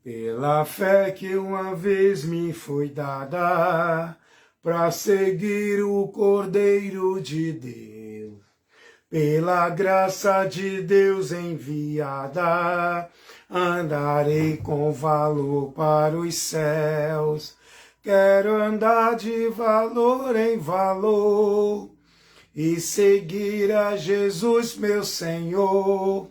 Pela fé que uma vez me foi dada, para seguir o Cordeiro de Deus, pela graça de Deus enviada, andarei com valor para os céus. Quero andar de valor em valor e seguir a Jesus, meu Senhor,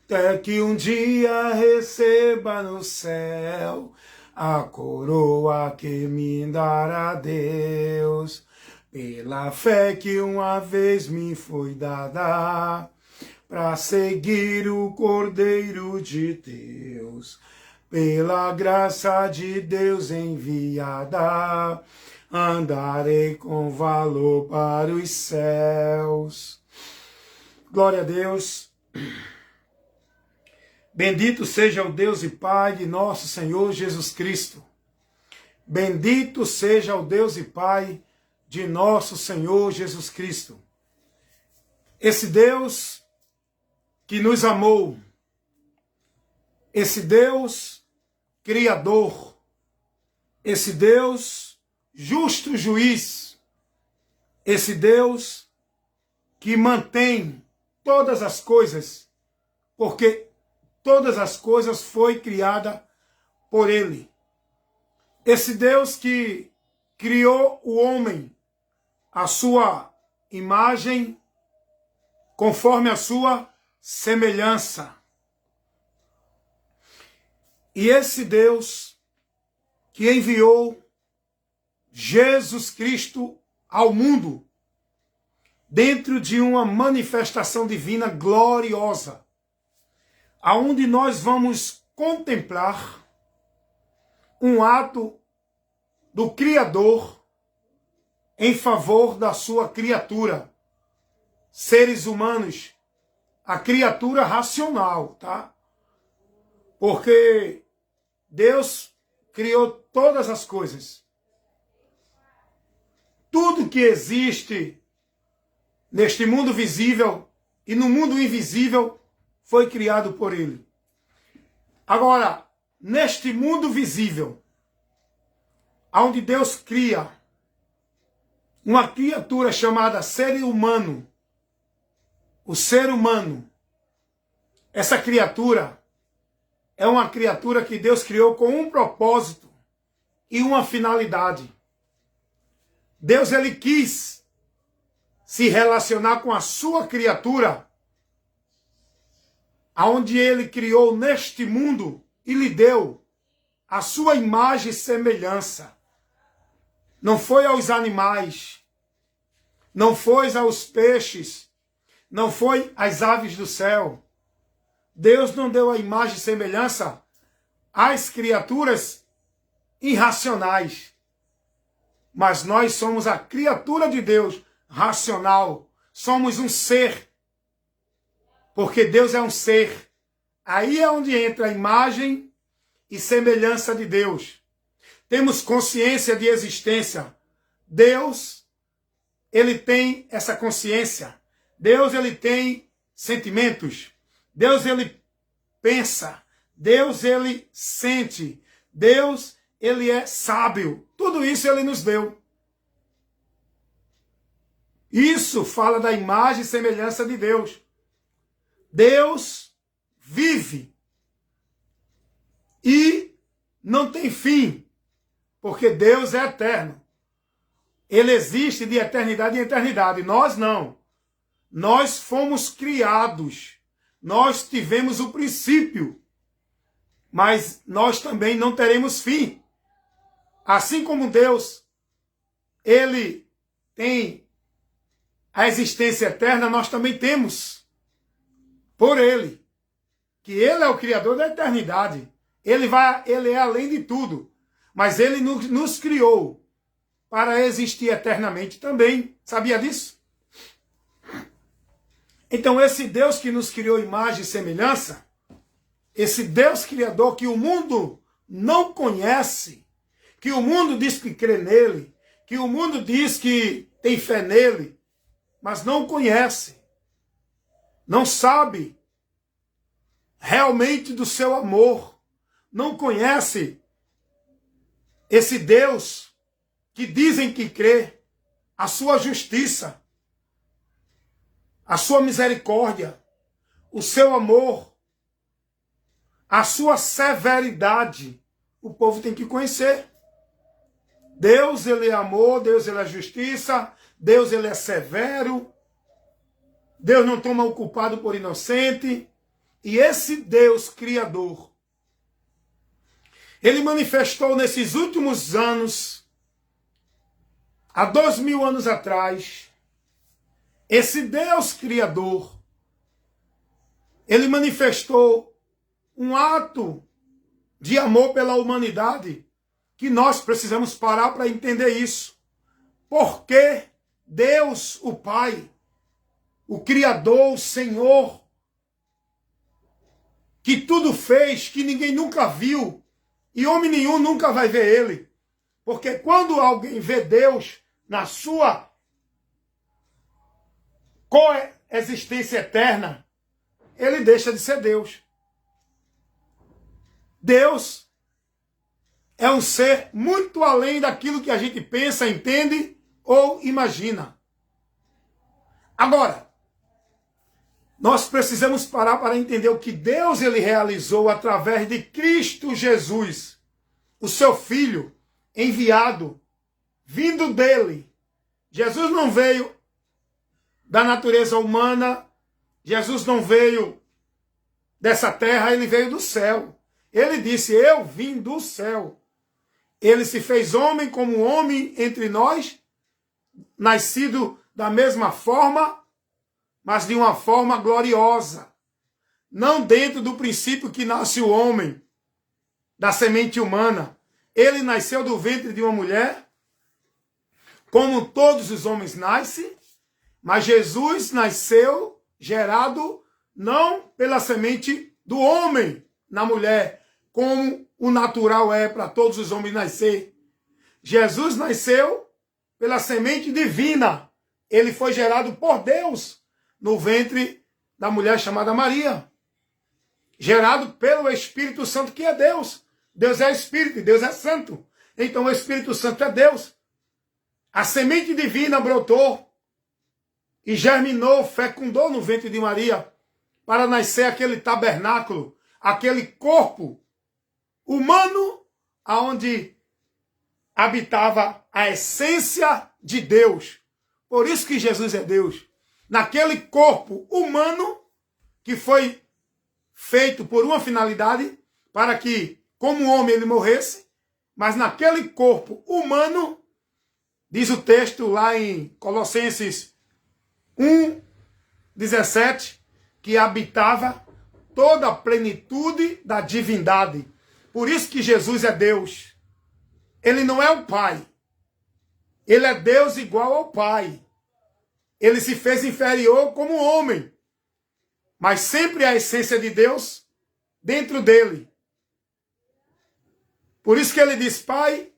até que um dia receba no céu a coroa que me dará Deus. Pela fé que uma vez me foi dada, para seguir o Cordeiro de Deus, pela graça de Deus enviada, andarei com valor para os céus. Glória a Deus. Bendito seja o Deus e Pai de nosso Senhor Jesus Cristo. Bendito seja o Deus e Pai de nosso Senhor Jesus Cristo. Esse Deus que nos amou, esse Deus criador, esse Deus justo juiz, esse Deus que mantém todas as coisas, porque todas as coisas foi criada por Ele. Esse Deus que criou o homem à sua imagem, conforme a sua semelhança. E esse Deus que enviou Jesus Cristo ao mundo, dentro de uma manifestação divina gloriosa, aonde nós vamos contemplar um ato do Criador em favor da sua criatura, seres humanos, a criatura racional, tá? Porque Deus criou todas as coisas. Tudo que existe neste mundo visível e no mundo invisível foi criado por Ele. Agora, neste mundo visível, onde Deus cria uma criatura chamada ser humano, o ser humano, essa criatura é uma criatura que Deus criou com um propósito e uma finalidade. Deus, Ele quis se relacionar com a sua criatura, aonde Ele criou neste mundo e lhe deu a sua imagem e semelhança. Não foi aos animais, não foi aos peixes, não foi às aves do céu. Deus não deu a imagem e semelhança às criaturas irracionais. Mas nós somos a criatura de Deus racional. Somos um ser. Porque Deus é um ser. Aí é onde entra a imagem e semelhança de Deus. Temos consciência de existência. Deus, Ele tem essa consciência. Deus, Ele tem sentimentos. Deus, Ele pensa. Deus, Ele sente. Deus, Ele é sábio. Tudo isso Ele nos deu. Isso fala da imagem e semelhança de Deus. Deus vive e não tem fim, porque Deus é eterno. Ele existe de eternidade em eternidade. Nós não. Nós fomos criados. Nós tivemos o princípio, mas nós também não teremos fim. Assim como Deus, Ele tem a existência eterna, nós também temos. Por Ele, que Ele é o Criador da eternidade. Ele é além de tudo, mas Ele nos criou para existir eternamente também. Sabia disso? Então esse Deus que nos criou imagem e semelhança, esse Deus Criador que o mundo não conhece, que o mundo diz que crê nele, que o mundo diz que tem fé nele, mas não conhece, não sabe realmente do seu amor, não conhece esse Deus que dizem que crê, a sua justiça, a sua misericórdia, o seu amor, a sua severidade, o povo tem que conhecer. Deus, ele é amor, Deus, ele é justiça, Deus, ele é severo, Deus não toma o culpado por inocente. E esse Deus criador, ele manifestou nesses últimos anos, há 2000 anos atrás, esse Deus criador, ele manifestou um ato de amor pela humanidade, que nós precisamos parar para entender isso. Porque Deus, o Pai, o Criador, o Senhor, que tudo fez, que ninguém nunca viu, e homem nenhum nunca vai ver ele. Porque quando alguém vê Deus na sua coexistência eterna, ele deixa de ser Deus. Deus é um ser muito além daquilo que a gente pensa, entende ou imagina. Agora, nós precisamos parar para entender o que Deus ele realizou através de Cristo Jesus, o seu Filho enviado, vindo dele. Jesus não veio da natureza humana, Jesus não veio dessa terra, ele veio do céu. Ele disse, eu vim do céu. Ele se fez homem como homem entre nós, nascido da mesma forma, mas de uma forma gloriosa. Não dentro do princípio que nasce o homem, da semente humana. Ele nasceu do ventre de uma mulher, como todos os homens nascem, mas Jesus nasceu gerado não pela semente do homem na mulher, como o natural é para todos os homens nascer. Jesus nasceu pela semente divina. Ele foi gerado por Deus no ventre da mulher chamada Maria. Gerado pelo Espírito Santo, que é Deus. Deus é Espírito e Deus é Santo. Então o Espírito Santo é Deus. A semente divina brotou e germinou, fecundou no ventre de Maria para nascer aquele tabernáculo, aquele corpo humano aonde habitava a essência de Deus. Por isso que Jesus é Deus. Naquele corpo humano que foi feito por uma finalidade, para que, como homem, ele morresse, mas naquele corpo humano, diz o texto lá em Colossenses 1:17, que habitava toda a plenitude da divindade. Por isso que Jesus é Deus. Ele não é o Pai. Ele é Deus igual ao Pai. Ele se fez inferior como homem. Mas sempre a essência de Deus dentro dele. Por isso que ele diz, Pai,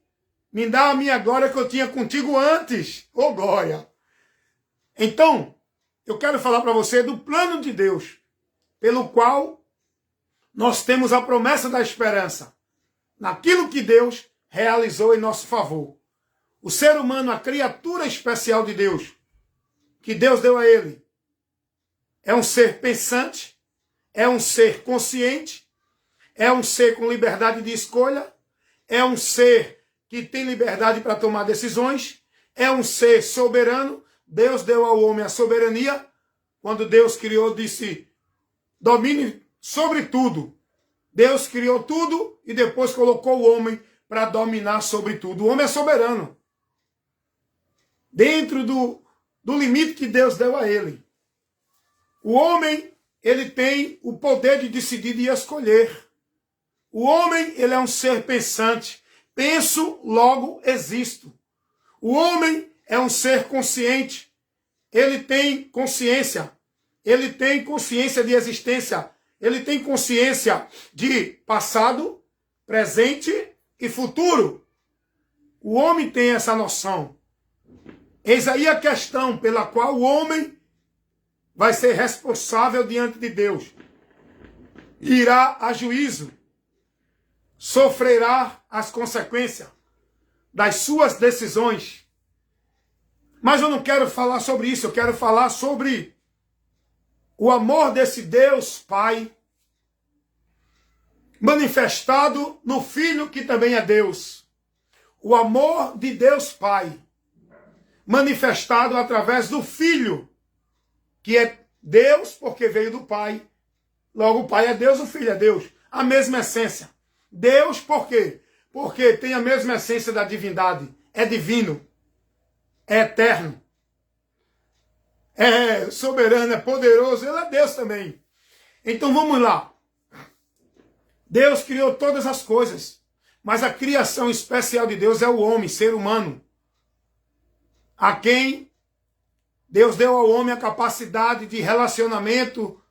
me dá a minha glória que eu tinha contigo antes. Ô glória! Então, eu quero falar para você do plano de Deus, pelo qual nós temos a promessa da esperança, naquilo que Deus realizou em nosso favor. O ser humano, a criatura especial de Deus, que Deus deu a ele, é um ser pensante, é um ser consciente, é um ser com liberdade de escolha, é um ser que tem liberdade para tomar decisões, é um ser soberano. Deus deu ao homem a soberania. Quando Deus criou, disse, domine sobre tudo. Deus criou tudo e depois colocou o homem para dominar sobre tudo. O homem é soberano. Dentro do limite que Deus deu a ele. O homem, ele tem o poder de decidir e escolher. O homem, ele é um ser pensante. Penso, logo existo. O homem é um ser consciente. Ele tem consciência. Ele tem consciência de existência. Ele tem consciência de passado, presente e futuro. O homem tem essa noção. Eis aí a questão pela qual o homem vai ser responsável diante de Deus. Irá a juízo. sofrerá as consequências das suas decisões. Mas eu não quero falar sobre isso, eu quero falar sobre o amor desse Deus Pai, manifestado no Filho que também é Deus. O amor de Deus Pai, manifestado através do Filho, que é Deus porque veio do Pai. Logo o Pai é Deus, o Filho é Deus. A mesma essência. Deus por quê? Porque tem a mesma essência da divindade. É divino. É eterno. É soberano, é poderoso. Ele é Deus também. Então vamos lá. Deus criou todas as coisas. Mas a criação especial de Deus é o homem, ser humano. A quem Deus deu ao homem a capacidade de relacionamento,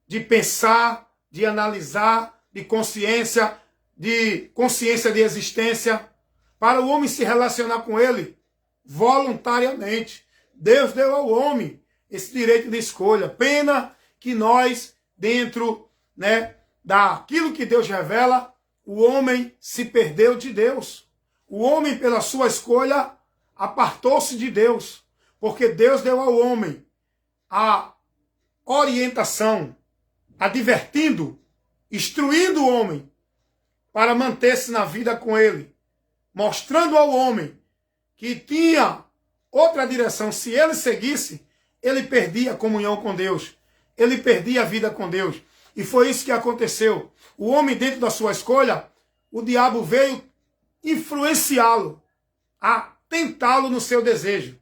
de pensar, de analisar, de consciência de existência, para o homem se relacionar com ele voluntariamente. Deus deu ao homem esse direito de escolha. Pena que nós, dentro, daquilo que Deus revela, o homem se perdeu de Deus. O homem, pela sua escolha, apartou-se de Deus. Porque Deus deu ao homem a orientação, advertindo, instruindo o homem para manter-se na vida com ele, mostrando ao homem que tinha outra direção. Se ele seguisse, ele perdia a comunhão com Deus, ele perdia a vida com Deus. E foi isso que aconteceu. O homem, dentro da sua escolha, o diabo veio influenciá-lo, a tentá-lo no seu desejo.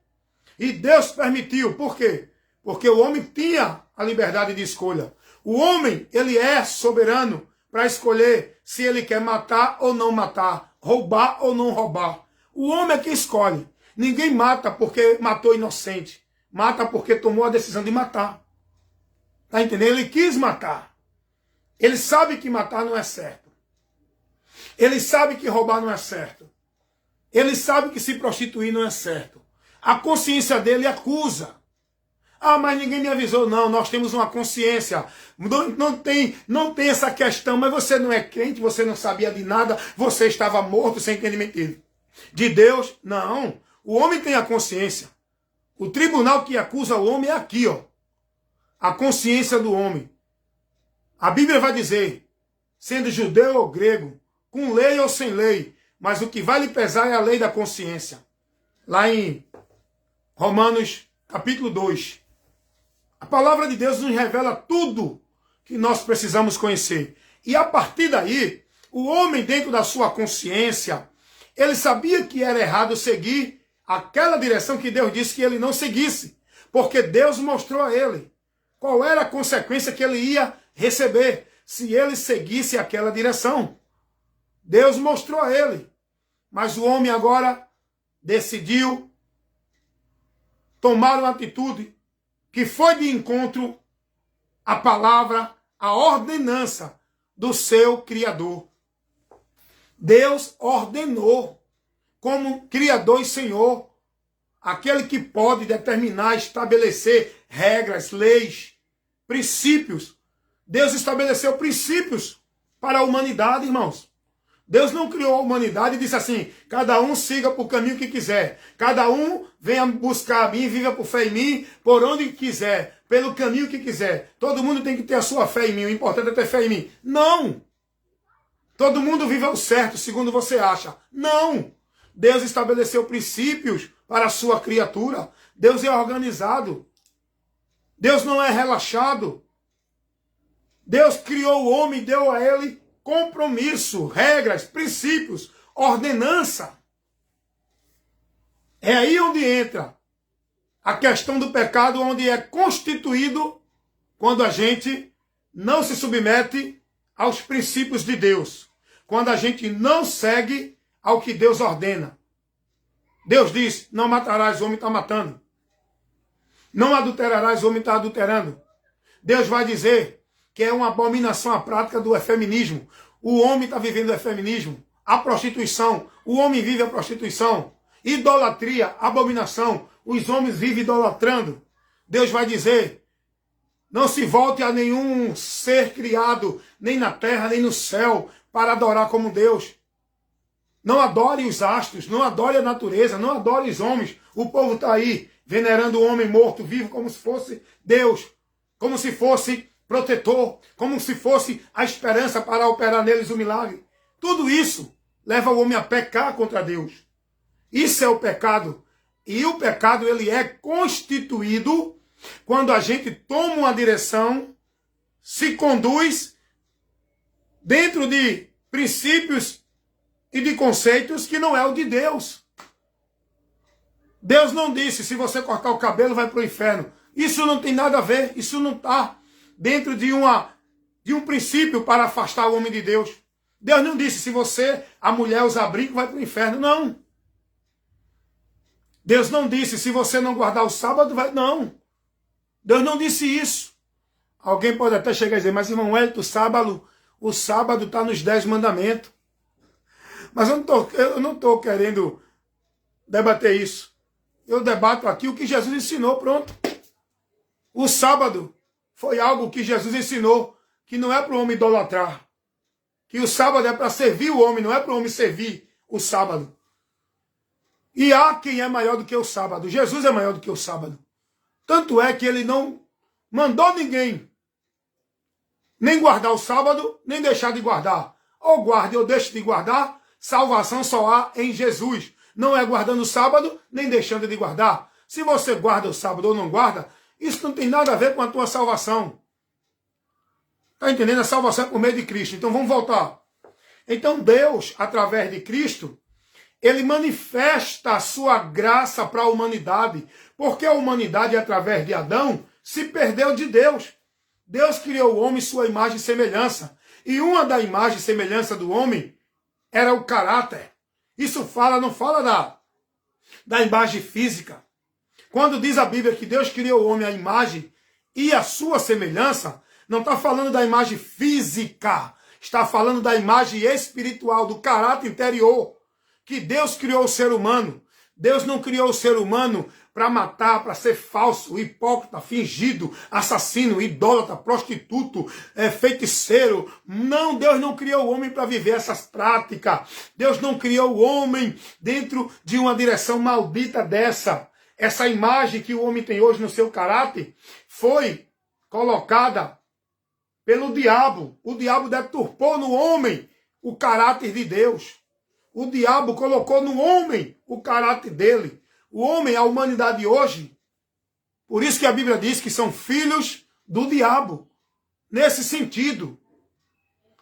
E Deus permitiu. Por quê? Porque o homem tinha a liberdade de escolha. O homem, ele é soberano para escolher se ele quer matar ou não matar, roubar ou não roubar. O homem é que escolhe. Ninguém mata porque matou inocente. Mata porque tomou a decisão de matar. Tá entendendo? Ele quis matar. Ele sabe que matar não é certo. Ele sabe que roubar não é certo. Ele sabe que se prostituir não é certo. A consciência dele acusa. Ah, mas ninguém me avisou. Não, nós temos uma consciência. Não tem essa questão. Mas você não é crente, você não sabia de nada, você estava morto sem entendimento de Deus. Não. O homem tem a consciência. O tribunal que acusa o homem é aqui, ó. A consciência do homem. A Bíblia vai dizer, sendo judeu ou grego, com lei ou sem lei, mas o que vai lhe pesar é a lei da consciência. Lá em Romanos capítulo 2. A palavra de Deus nos revela tudo que nós precisamos conhecer. E a partir daí, o homem, dentro da sua consciência, ele sabia que era errado seguir aquela direção que Deus disse que ele não seguisse. Porque Deus mostrou a ele qual era a consequência que ele ia receber se ele seguisse aquela direção. Deus mostrou a ele. Mas o homem agora decidiu tomar uma atitude que foi de encontro à palavra, à ordenança do seu Criador. Deus ordenou, como Criador e Senhor, aquele que pode determinar, estabelecer regras, leis, princípios. Deus estabeleceu princípios para a humanidade, irmãos. Deus não criou a humanidade e disse assim, cada um siga por caminho que quiser. Cada um venha buscar a mim, viva por fé em mim, por onde quiser, pelo caminho que quiser. Todo mundo tem que ter a sua fé em mim, o importante é ter fé em mim. Não! Todo mundo viva o certo, segundo você acha. Não! Deus estabeleceu princípios para a sua criatura. Deus é organizado. Deus não é relaxado. Deus criou o homem e deu a ele compromisso, regras, princípios, ordenança. É aí onde entra a questão do pecado, onde é constituído quando a gente não se submete aos princípios de Deus. Quando a gente não segue ao que Deus ordena. Deus diz, não matarás, o homem está matando. Não adulterarás, o homem está adulterando. Deus vai dizer que é uma abominação a prática do efeminismo. O homem está vivendo o efeminismo. A prostituição, o homem vive a prostituição. Idolatria, abominação, os homens vivem idolatrando. Deus vai dizer, não se volte a nenhum ser criado, nem na terra, nem no céu, para adorar como Deus. Não adore os astros, não adore a natureza, não adore os homens. O povo está aí venerando o homem morto, vivo, como se fosse Deus, como se fosse protetor, como se fosse a esperança para operar neles o milagre. Tudo isso leva o homem a pecar contra Deus. Isso é o pecado. E o pecado, ele é constituído quando a gente toma uma direção, se conduz dentro de princípios e de conceitos que não é o de Deus. Deus não disse, se você cortar o cabelo vai para o inferno. Isso não tem nada a ver, isso não está dentro de um princípio para afastar o homem de Deus. Deus não disse, se você, a mulher, usar brinco, vai para o inferno. Não. Deus não disse, se você não guardar o sábado, vai... Não. Deus não disse isso. Alguém pode até chegar e dizer, mas irmão Hélio, o sábado está nos 10 mandamentos. Mas eu não estou querendo debater isso. Eu debato aqui o que Jesus ensinou, pronto. O sábado foi algo que Jesus ensinou, que não é para o homem idolatrar. Que o sábado é para servir o homem, não é para o homem servir o sábado. E há quem é maior do que o sábado. Jesus é maior do que o sábado. Tanto é que ele não mandou ninguém nem guardar o sábado, nem deixar de guardar. Ou guarde ou deixe de guardar, salvação só há em Jesus. Não é guardando o sábado, nem deixando de guardar. Se você guarda o sábado ou não guarda, isso não tem nada a ver com a tua salvação. Está entendendo? A salvação é por meio de Cristo. Então vamos voltar. Então Deus, através de Cristo, ele manifesta a sua graça para a humanidade. Porque a humanidade, através de Adão, se perdeu de Deus. Deus criou o homem sua imagem e semelhança. E uma da imagem e semelhança do homem era o caráter. Isso não fala da imagem física. Quando diz a Bíblia que Deus criou o homem à imagem e a sua semelhança, não está falando da imagem física. Está falando da imagem espiritual, do caráter interior. Que Deus criou o ser humano. Deus não criou o ser humano para matar, para ser falso, hipócrita, fingido, assassino, idólatra, prostituto, feiticeiro. Não, Deus não criou o homem para viver essas práticas. Deus não criou o homem dentro de uma direção maldita dessa. Essa imagem que o homem tem hoje no seu caráter foi colocada pelo diabo. O diabo deturpou no homem o caráter de Deus. O diabo colocou no homem o caráter dele. O homem, a humanidade hoje, por isso que a Bíblia diz que são filhos do diabo. Nesse sentido,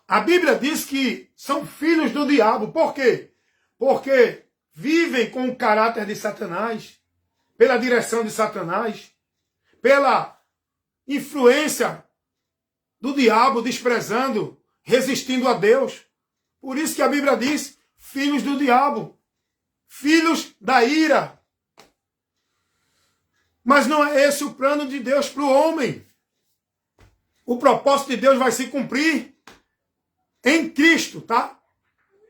a Bíblia diz que são filhos do diabo. Por quê? Porque vivem com o caráter de Satanás, pela direção de Satanás, pela influência do diabo, desprezando, resistindo a Deus. Por isso que a Bíblia diz, filhos do diabo, filhos da ira. Mas não é esse o plano de Deus para o homem. O propósito de Deus vai se cumprir em Cristo, tá?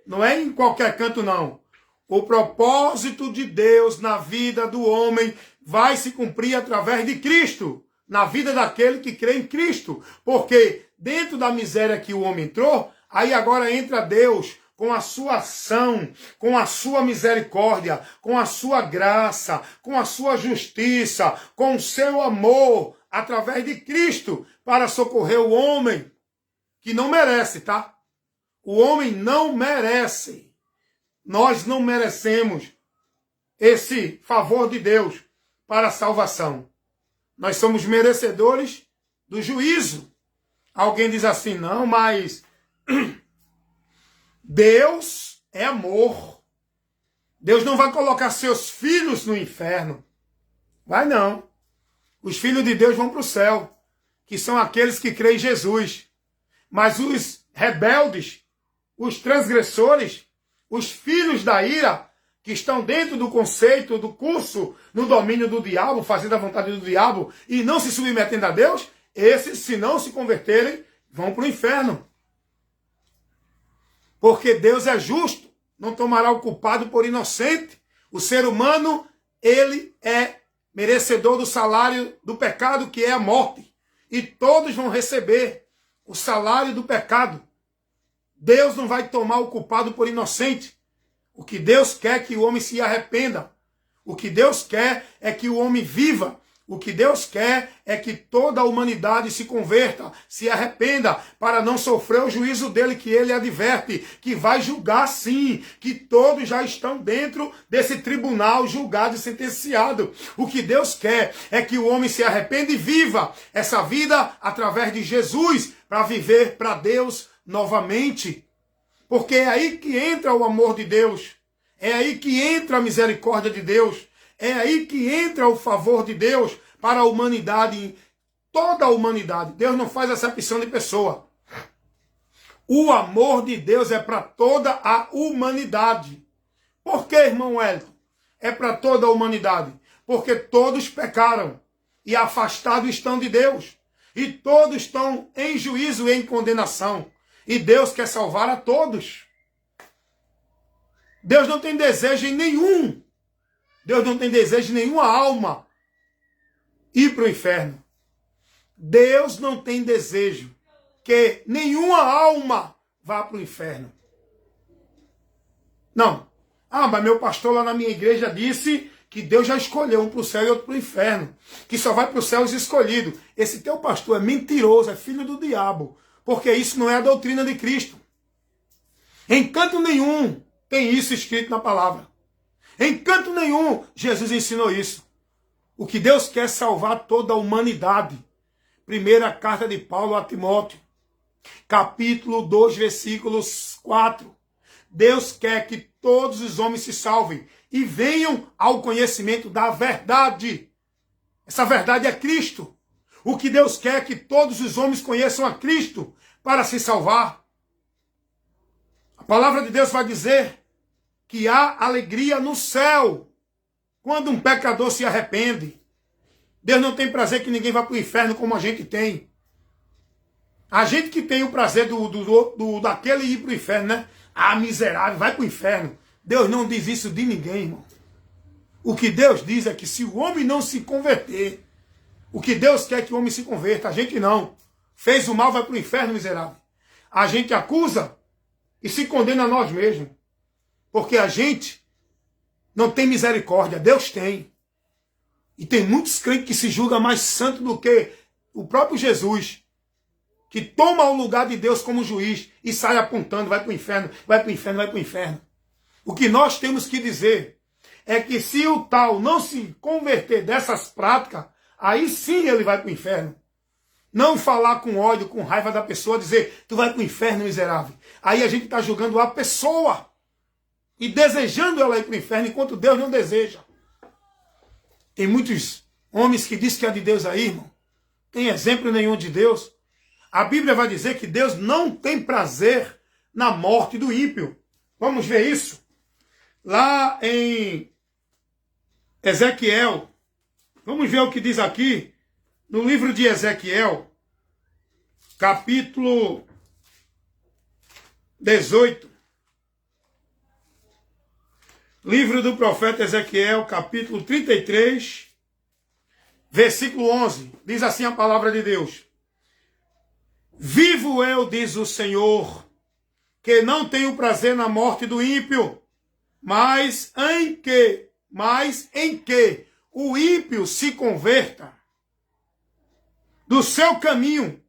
Não é em qualquer canto, não. O propósito de Deus na vida do homem vai se cumprir através de Cristo, na vida daquele que crê em Cristo. Porque dentro da miséria que o homem entrou, aí agora entra Deus com a sua ação, com a sua misericórdia, com a sua graça, com a sua justiça, com o seu amor, através de Cristo, para socorrer o homem, que não merece, tá? O homem não merece. Nós não merecemos esse favor de Deus para a salvação. Nós somos merecedores do juízo. Alguém diz assim, não, mas Deus é amor. Deus não vai colocar seus filhos no inferno. Vai não. Os filhos de Deus vão para o céu, que são aqueles que creem em Jesus. Mas os rebeldes, os transgressores, os filhos da ira, que estão dentro do conceito, do curso, no domínio do diabo, fazendo a vontade do diabo e não se submetendo a Deus, esses, se não se converterem, vão para o inferno. Porque Deus é justo, não tomará o culpado por inocente. O ser humano, ele é merecedor do salário do pecado, que é a morte. E todos vão receber o salário do pecado. Deus não vai tomar o culpado por inocente. O que Deus quer é que o homem se arrependa. O que Deus quer é que o homem viva. O que Deus quer é que toda a humanidade se converta, se arrependa, para não sofrer o juízo dele, que ele adverte, que vai julgar sim, que todos já estão dentro desse tribunal julgado e sentenciado. O que Deus quer é que o homem se arrependa e viva essa vida através de Jesus, para viver para Deus novamente. Porque é aí que entra o amor de Deus, é aí que entra a misericórdia de Deus, é aí que entra o favor de Deus para a humanidade, toda a humanidade. Deus não faz acepção de pessoa. O amor de Deus é para toda a humanidade. Por que, irmão Wellington? É para toda a humanidade. Porque todos pecaram e afastados estão de Deus. E todos estão em juízo e em condenação. E Deus quer salvar a todos. Deus não tem desejo em nenhum. Deus não tem desejo em nenhuma alma ir para o inferno. Deus não tem desejo que nenhuma alma vá para o inferno. Não. Ah, mas meu pastor lá na minha igreja disse que Deus já escolheu um para o céu e outro para o inferno. Que só vai para o céu os escolhidos. Esse teu pastor é mentiroso, é filho do diabo. Porque isso não é a doutrina de Cristo. Em canto nenhum tem isso escrito na palavra. Em canto nenhum Jesus ensinou isso. O que Deus quer é salvar toda a humanidade. Primeira carta de Paulo a Timóteo, capítulo 2, versículos 4. Deus quer que todos os homens se salvem e venham ao conhecimento da verdade. Essa verdade é Cristo. O que Deus quer é que todos os homens conheçam a Cristo para se salvar. A palavra de Deus vai dizer que há alegria no céu quando um pecador se arrepende. Deus não tem prazer que ninguém vá para o inferno como a gente tem. A gente que tem o prazer daquele ir para o inferno, né? Ah, miserável, vai para o inferno. Deus não diz isso de ninguém, irmão. O que Deus diz é que se o homem não se converter, o que Deus quer é que o homem se converta, a gente não. Fez o mal, vai para o inferno, miserável. A gente acusa e se condena a nós mesmos. Porque a gente não tem misericórdia, Deus tem. E tem muitos crentes que se julgam mais santos do que o próprio Jesus, que toma o lugar de Deus como juiz e sai apontando, vai para o inferno, vai para o inferno, vai para o inferno. O que nós temos que dizer é que se o tal não se converter dessas práticas, aí sim ele vai para o inferno. Não falar com ódio, com raiva da pessoa, dizer, tu vai para o inferno, miserável. Aí a gente está julgando a pessoa e desejando ela ir para o inferno, enquanto Deus não deseja. Tem muitos homens que dizem que é de Deus aí, irmão. Tem exemplo nenhum de Deus. A Bíblia vai dizer que Deus não tem prazer na morte do ímpio. Vamos ver isso? Lá em Ezequiel. Vamos ver o que diz aqui. No livro de Ezequiel, capítulo 18. Livro do profeta Ezequiel, capítulo 33, versículo 11. Diz assim a palavra de Deus. Vivo eu, diz o Senhor, que não tenho prazer na morte do ímpio, mas em que o ímpio se converta do seu caminho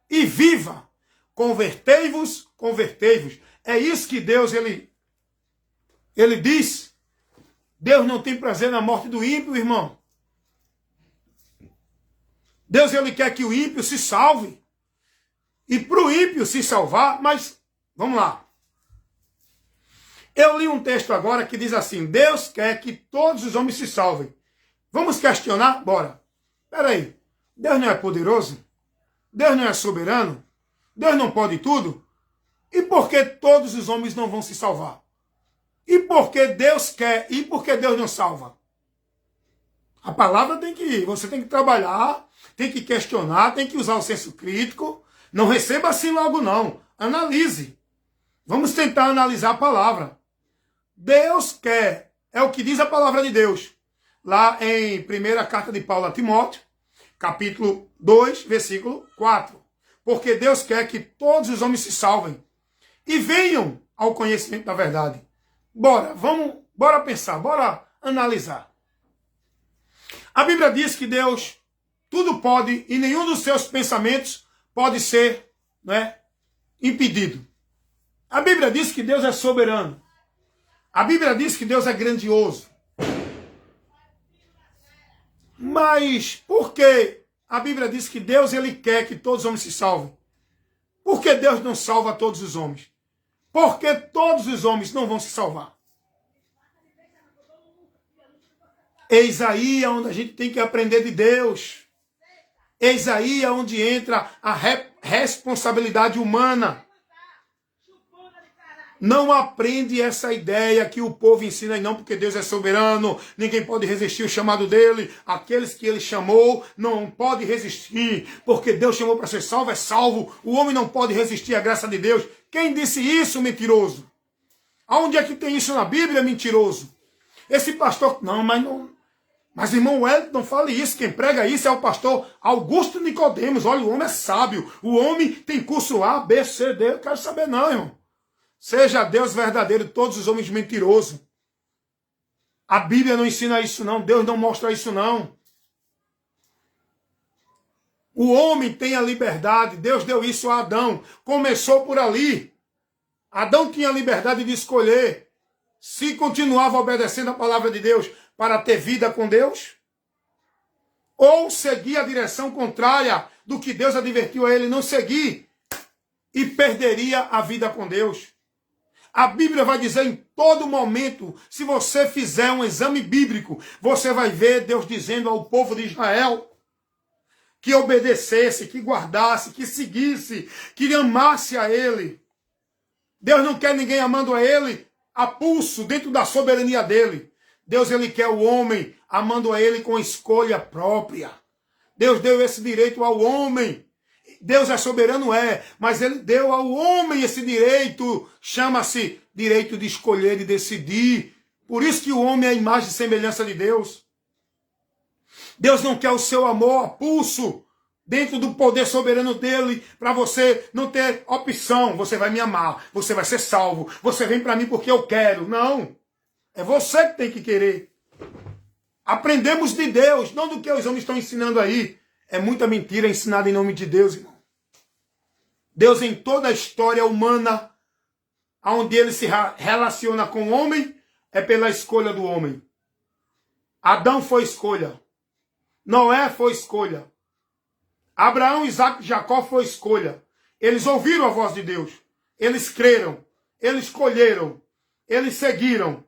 e viva. Convertei-vos, convertei-vos. É isso que Deus, ele diz. Deus não tem prazer na morte do ímpio, irmão. Deus, ele quer que o ímpio se salve. E para o ímpio se salvar, mas, vamos lá. Eu li um texto agora que diz assim, Deus quer que todos os homens se salvem. Vamos questionar? Bora. Espera aí. Deus não é poderoso? Deus não é soberano? Deus não pode tudo? E por que todos os homens não vão se salvar? E por que Deus quer? E por que Deus não salva? A palavra você tem que trabalhar, tem que questionar, tem que usar o senso crítico. Não receba assim logo não. Analise. Vamos tentar analisar a palavra. Deus quer, é o que diz a palavra de Deus. Lá em primeira carta de Paulo a Timóteo, capítulo 2, versículo 4. Porque Deus quer que todos os homens se salvem e venham ao conhecimento da verdade. Bora pensar, bora analisar. A Bíblia diz que Deus tudo pode e nenhum dos seus pensamentos pode ser, impedido. A Bíblia diz que Deus é soberano. A Bíblia diz que Deus é grandioso. Mas por que a Bíblia diz que Deus ele quer que todos os homens se salvem? Por que Deus não salva todos os homens? Porque todos os homens não vão se salvar. Eis aí onde a gente tem que aprender de Deus. Eis aí onde entra a responsabilidade humana. Não aprende essa ideia que o povo ensina, não, porque Deus é soberano, ninguém pode resistir o chamado dele, aqueles que ele chamou não podem resistir, porque Deus chamou para ser salvo, é salvo, o homem não pode resistir à graça de Deus. Quem disse isso, mentiroso? Aonde é que tem isso na Bíblia, mentiroso? Esse pastor, mas irmão Wellington, não fale isso, quem prega isso é o pastor Augusto Nicodemos. Olha, o homem é sábio, o homem tem curso A, B, C, D, eu quero saber não, irmão. Seja Deus verdadeiro, todos os homens mentirosos. A Bíblia não ensina isso não, Deus não mostra isso não. O homem tem a liberdade, Deus deu isso a Adão, começou por ali. Adão tinha a liberdade de escolher se continuava obedecendo a palavra de Deus para ter vida com Deus, ou seguir a direção contrária do que Deus advertiu a ele não seguir e perderia a vida com Deus. A Bíblia vai dizer em todo momento, se você fizer um exame bíblico, você vai ver Deus dizendo ao povo de Israel que obedecesse, que guardasse, que seguisse, que amasse a Ele. Deus não quer ninguém amando a Ele a pulso, dentro da soberania dEle. Deus, Ele quer o homem amando a Ele com escolha própria. Deus deu esse direito ao homem. Deus é soberano, mas Ele deu ao homem esse direito, chama-se direito de escolher e decidir. Por isso que o homem é a imagem e semelhança de Deus. Deus não quer o seu amor a pulso, dentro do poder soberano dele, para você não ter opção. Você vai me amar, você vai ser salvo, você vem para mim porque eu quero. Não, é você que tem que querer. Aprendemos de Deus, não do que os homens estão ensinando aí. É muita mentira ensinada em nome de Deus, irmão. Deus, em toda a história humana, onde ele se relaciona com o homem, é pela escolha do homem. Adão foi escolha. Noé foi escolha. Abraão, Isaac e Jacó foi escolha. Eles ouviram a voz de Deus. Eles creram. Eles escolheram. Eles seguiram.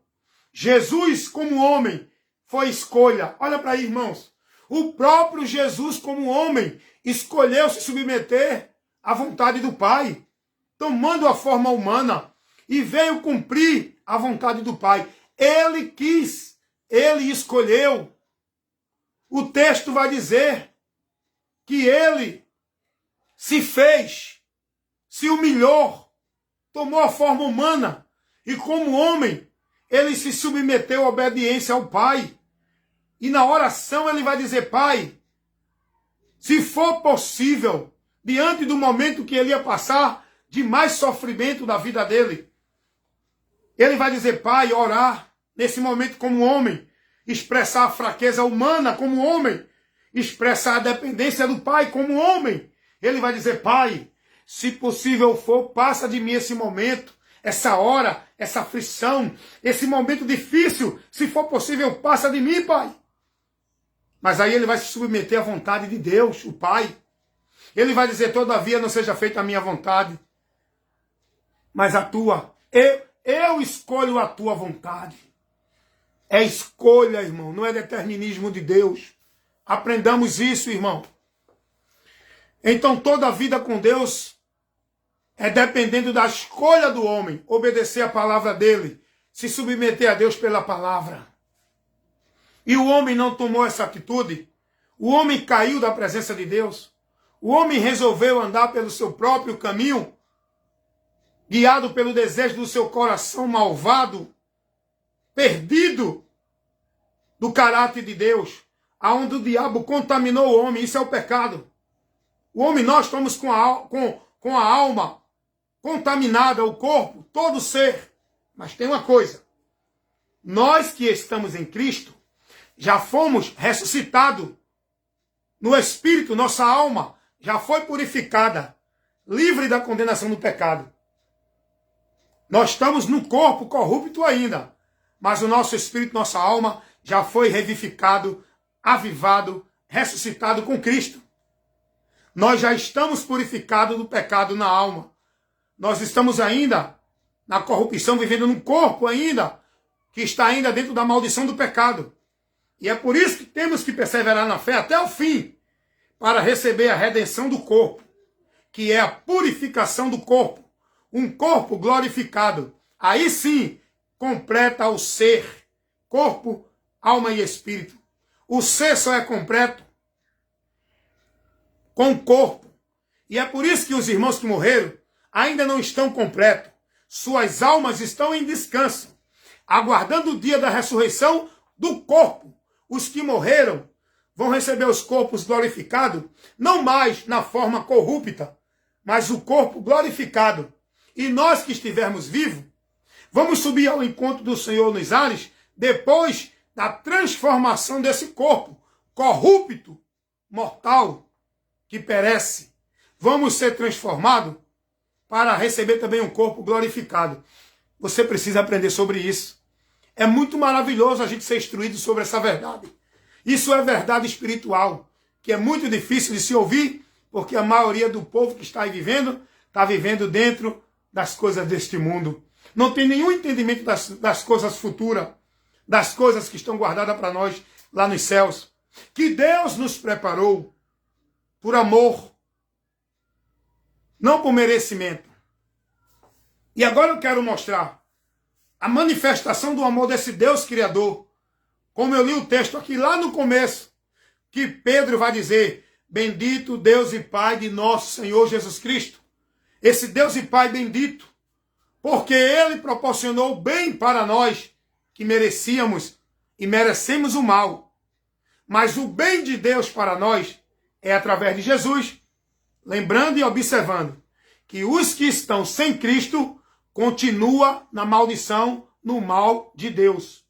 Jesus, como homem, foi escolha. Olha para aí, irmãos. O próprio Jesus, como homem, escolheu se submeter à vontade do Pai, tomando a forma humana, e veio cumprir a vontade do Pai. Ele quis, ele escolheu. O texto vai dizer que ele se fez, se humilhou, tomou a forma humana, e como homem, ele se submeteu à obediência ao Pai. E na oração ele vai dizer: Pai, se for possível, diante do momento que ele ia passar de mais sofrimento da vida dele, ele vai dizer: Pai, orar nesse momento como homem, expressar a fraqueza humana como homem, expressar a dependência do Pai como homem. Ele vai dizer: Pai, se possível for, passa de mim esse momento, essa hora, essa aflição, esse momento difícil, se for possível, passa de mim, Pai. Mas aí ele vai se submeter à vontade de Deus, o Pai. Ele vai dizer: todavia não seja feita a minha vontade, mas a tua. Eu escolho a tua vontade. É escolha, irmão, não é determinismo de Deus. Aprendamos isso, irmão. Então toda a vida com Deus é dependendo da escolha do homem, obedecer a palavra dele, se submeter a Deus pela palavra. E o homem não tomou essa atitude. O homem caiu da presença de Deus. O homem resolveu andar pelo seu próprio caminho, guiado pelo desejo do seu coração malvado, perdido do caráter de Deus, aonde o diabo contaminou o homem. Isso é o pecado. O homem, nós estamos com a alma contaminada o corpo, todo o ser. Mas tem uma coisa. Nós que estamos em Cristo, já fomos ressuscitados no Espírito, nossa alma já foi purificada, livre da condenação do pecado. Nós estamos no corpo corrupto ainda, mas o nosso espírito, nossa alma, já foi revivificado, avivado, ressuscitado com Cristo. Nós já estamos purificados do pecado na alma. Nós estamos ainda na corrupção, vivendo num corpo ainda, que está ainda dentro da maldição do pecado. E é por isso que temos que perseverar na fé até o fim, para receber a redenção do corpo, que é a purificação do corpo. Um corpo glorificado. Aí sim, completa o ser. Corpo, alma e espírito. O ser só é completo com o corpo. E é por isso que os irmãos que morreram ainda não estão completos. Suas almas estão em descanso, aguardando o dia da ressurreição do corpo. Os que morreram vão receber os corpos glorificados, não mais na forma corrupta, mas o corpo glorificado. E nós que estivermos vivos, vamos subir ao encontro do Senhor nos ares, depois da transformação desse corpo corrupto, mortal, que perece. Vamos ser transformados para receber também um corpo glorificado. Você precisa aprender sobre isso. É muito maravilhoso a gente ser instruído sobre essa verdade. Isso é verdade espiritual, que é muito difícil de se ouvir, porque a maioria do povo que está aí vivendo, está vivendo dentro das coisas deste mundo. Não tem nenhum entendimento das coisas futuras, das coisas que estão guardadas para nós lá nos céus. Que Deus nos preparou por amor, não por merecimento. E agora eu quero mostrar a manifestação do amor desse Deus Criador. Como eu li o texto aqui lá no começo, que Pedro vai dizer: bendito Deus e Pai de nosso Senhor Jesus Cristo. Esse Deus e Pai bendito, porque Ele proporcionou o bem para nós, que merecíamos e merecemos o mal. Mas o bem de Deus para nós é através de Jesus. Lembrando e observando que os que estão sem Cristo continuam na maldição, no mal de Deus.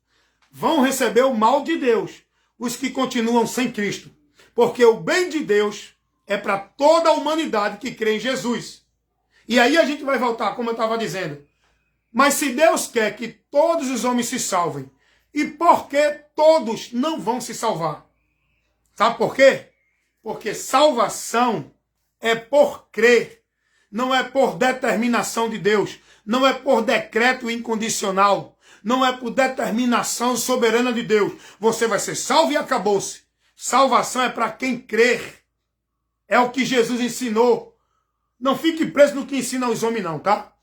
Vão receber o mal de Deus, os que continuam sem Cristo. Porque o bem de Deus é para toda a humanidade que crê em Jesus. E aí a gente vai voltar, como eu estava dizendo. Mas se Deus quer que todos os homens se salvem, e por que todos não vão se salvar? Sabe por quê? Porque salvação é por crer, não é por determinação de Deus, não é por decreto incondicional, não é por determinação soberana de Deus. Você vai ser salvo e acabou-se. Salvação é para quem crer. É o que Jesus ensinou. Não fique preso no que ensina os homens não, tá?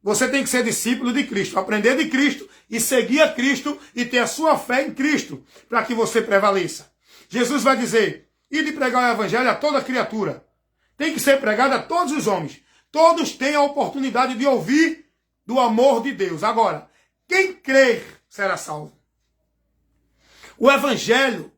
Você tem que ser discípulo de Cristo, aprender de Cristo e seguir a Cristo e ter a sua fé em Cristo, para que você prevaleça. Jesus vai dizer: ide pregar o evangelho a toda criatura. Tem que ser pregado a todos os homens. Todos têm a oportunidade de ouvir do amor de Deus. Agora, quem crer será salvo. O evangelho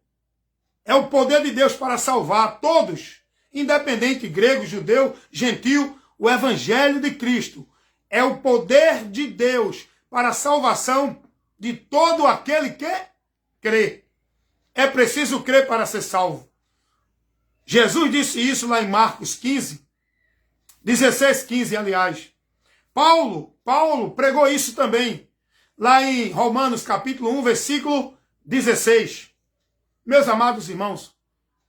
é o poder de Deus para salvar todos, independente, grego, judeu, gentil. O evangelho de Cristo é o poder de Deus para a salvação de todo aquele que crê. É preciso crer para ser salvo. Jesus disse isso lá em Marcos 15, 16, 15, aliás. Paulo pregou isso também, lá em Romanos capítulo 1, versículo 16. Meus amados irmãos,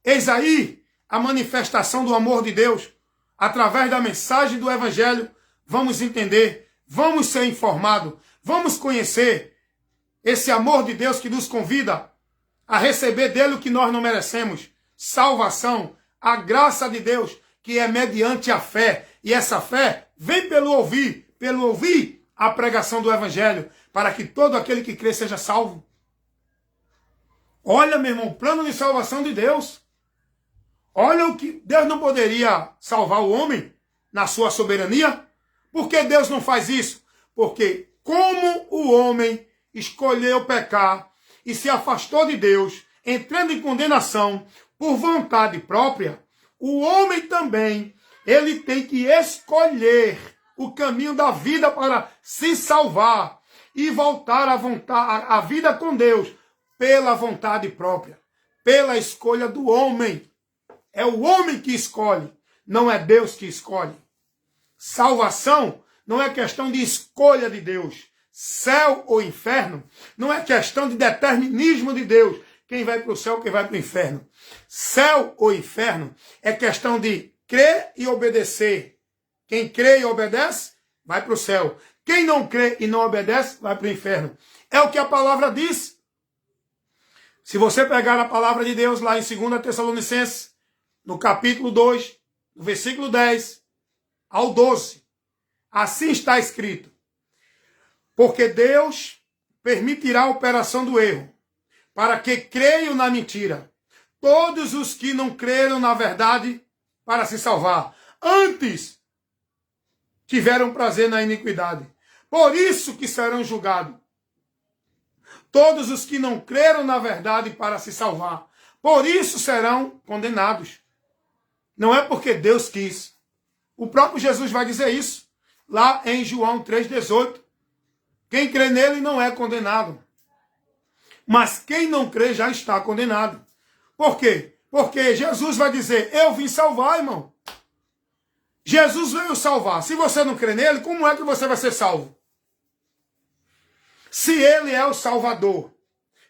eis aí a manifestação do amor de Deus. Através da mensagem do evangelho, vamos entender, vamos ser informados, vamos conhecer esse amor de Deus que nos convida a receber dele o que nós não merecemos. Salvação, a graça de Deus, que é mediante a fé. E essa fé vem pelo ouvir a pregação do evangelho, para que todo aquele que crê seja salvo. Olha, meu irmão, o plano de salvação de Deus. Olha o que Deus não poderia salvar o homem na sua soberania. Por que Deus não faz isso? Porque como o homem escolheu pecar e se afastou de Deus, entrando em condenação por vontade própria, o homem também, ele tem que escolher o caminho da vida para se salvar e voltar à vida com Deus pela vontade própria, pela escolha do homem. É o homem que escolhe, não é Deus que escolhe. Salvação não é questão de escolha de Deus. Céu ou inferno não é questão de determinismo de Deus. Quem vai para o céu, quem vai para o inferno. Céu ou inferno é questão de crer e obedecer. Quem crê e obedece, vai para o céu. Quem não crê e não obedece, vai para o inferno. É o que a palavra diz. Se você pegar a palavra de Deus lá em 2 Tessalonicenses, no capítulo 2, no versículo 10 ao 12, assim está escrito: porque Deus permitirá a operação do erro, para que creiam na mentira todos os que não creram na verdade para se salvar. Antes tiveram prazer na iniquidade. Por isso que serão julgados todos os que não creram na verdade para se salvar. Por isso serão condenados. Não é porque Deus quis. O próprio Jesus vai dizer isso lá em João 3,18. Quem crê nele não é condenado. Mas quem não crê já está condenado. Por quê? Porque Jesus vai dizer: eu vim salvar, irmão. Jesus veio salvar. Se você não crê nele, como é que você vai ser salvo? Se ele é o Salvador,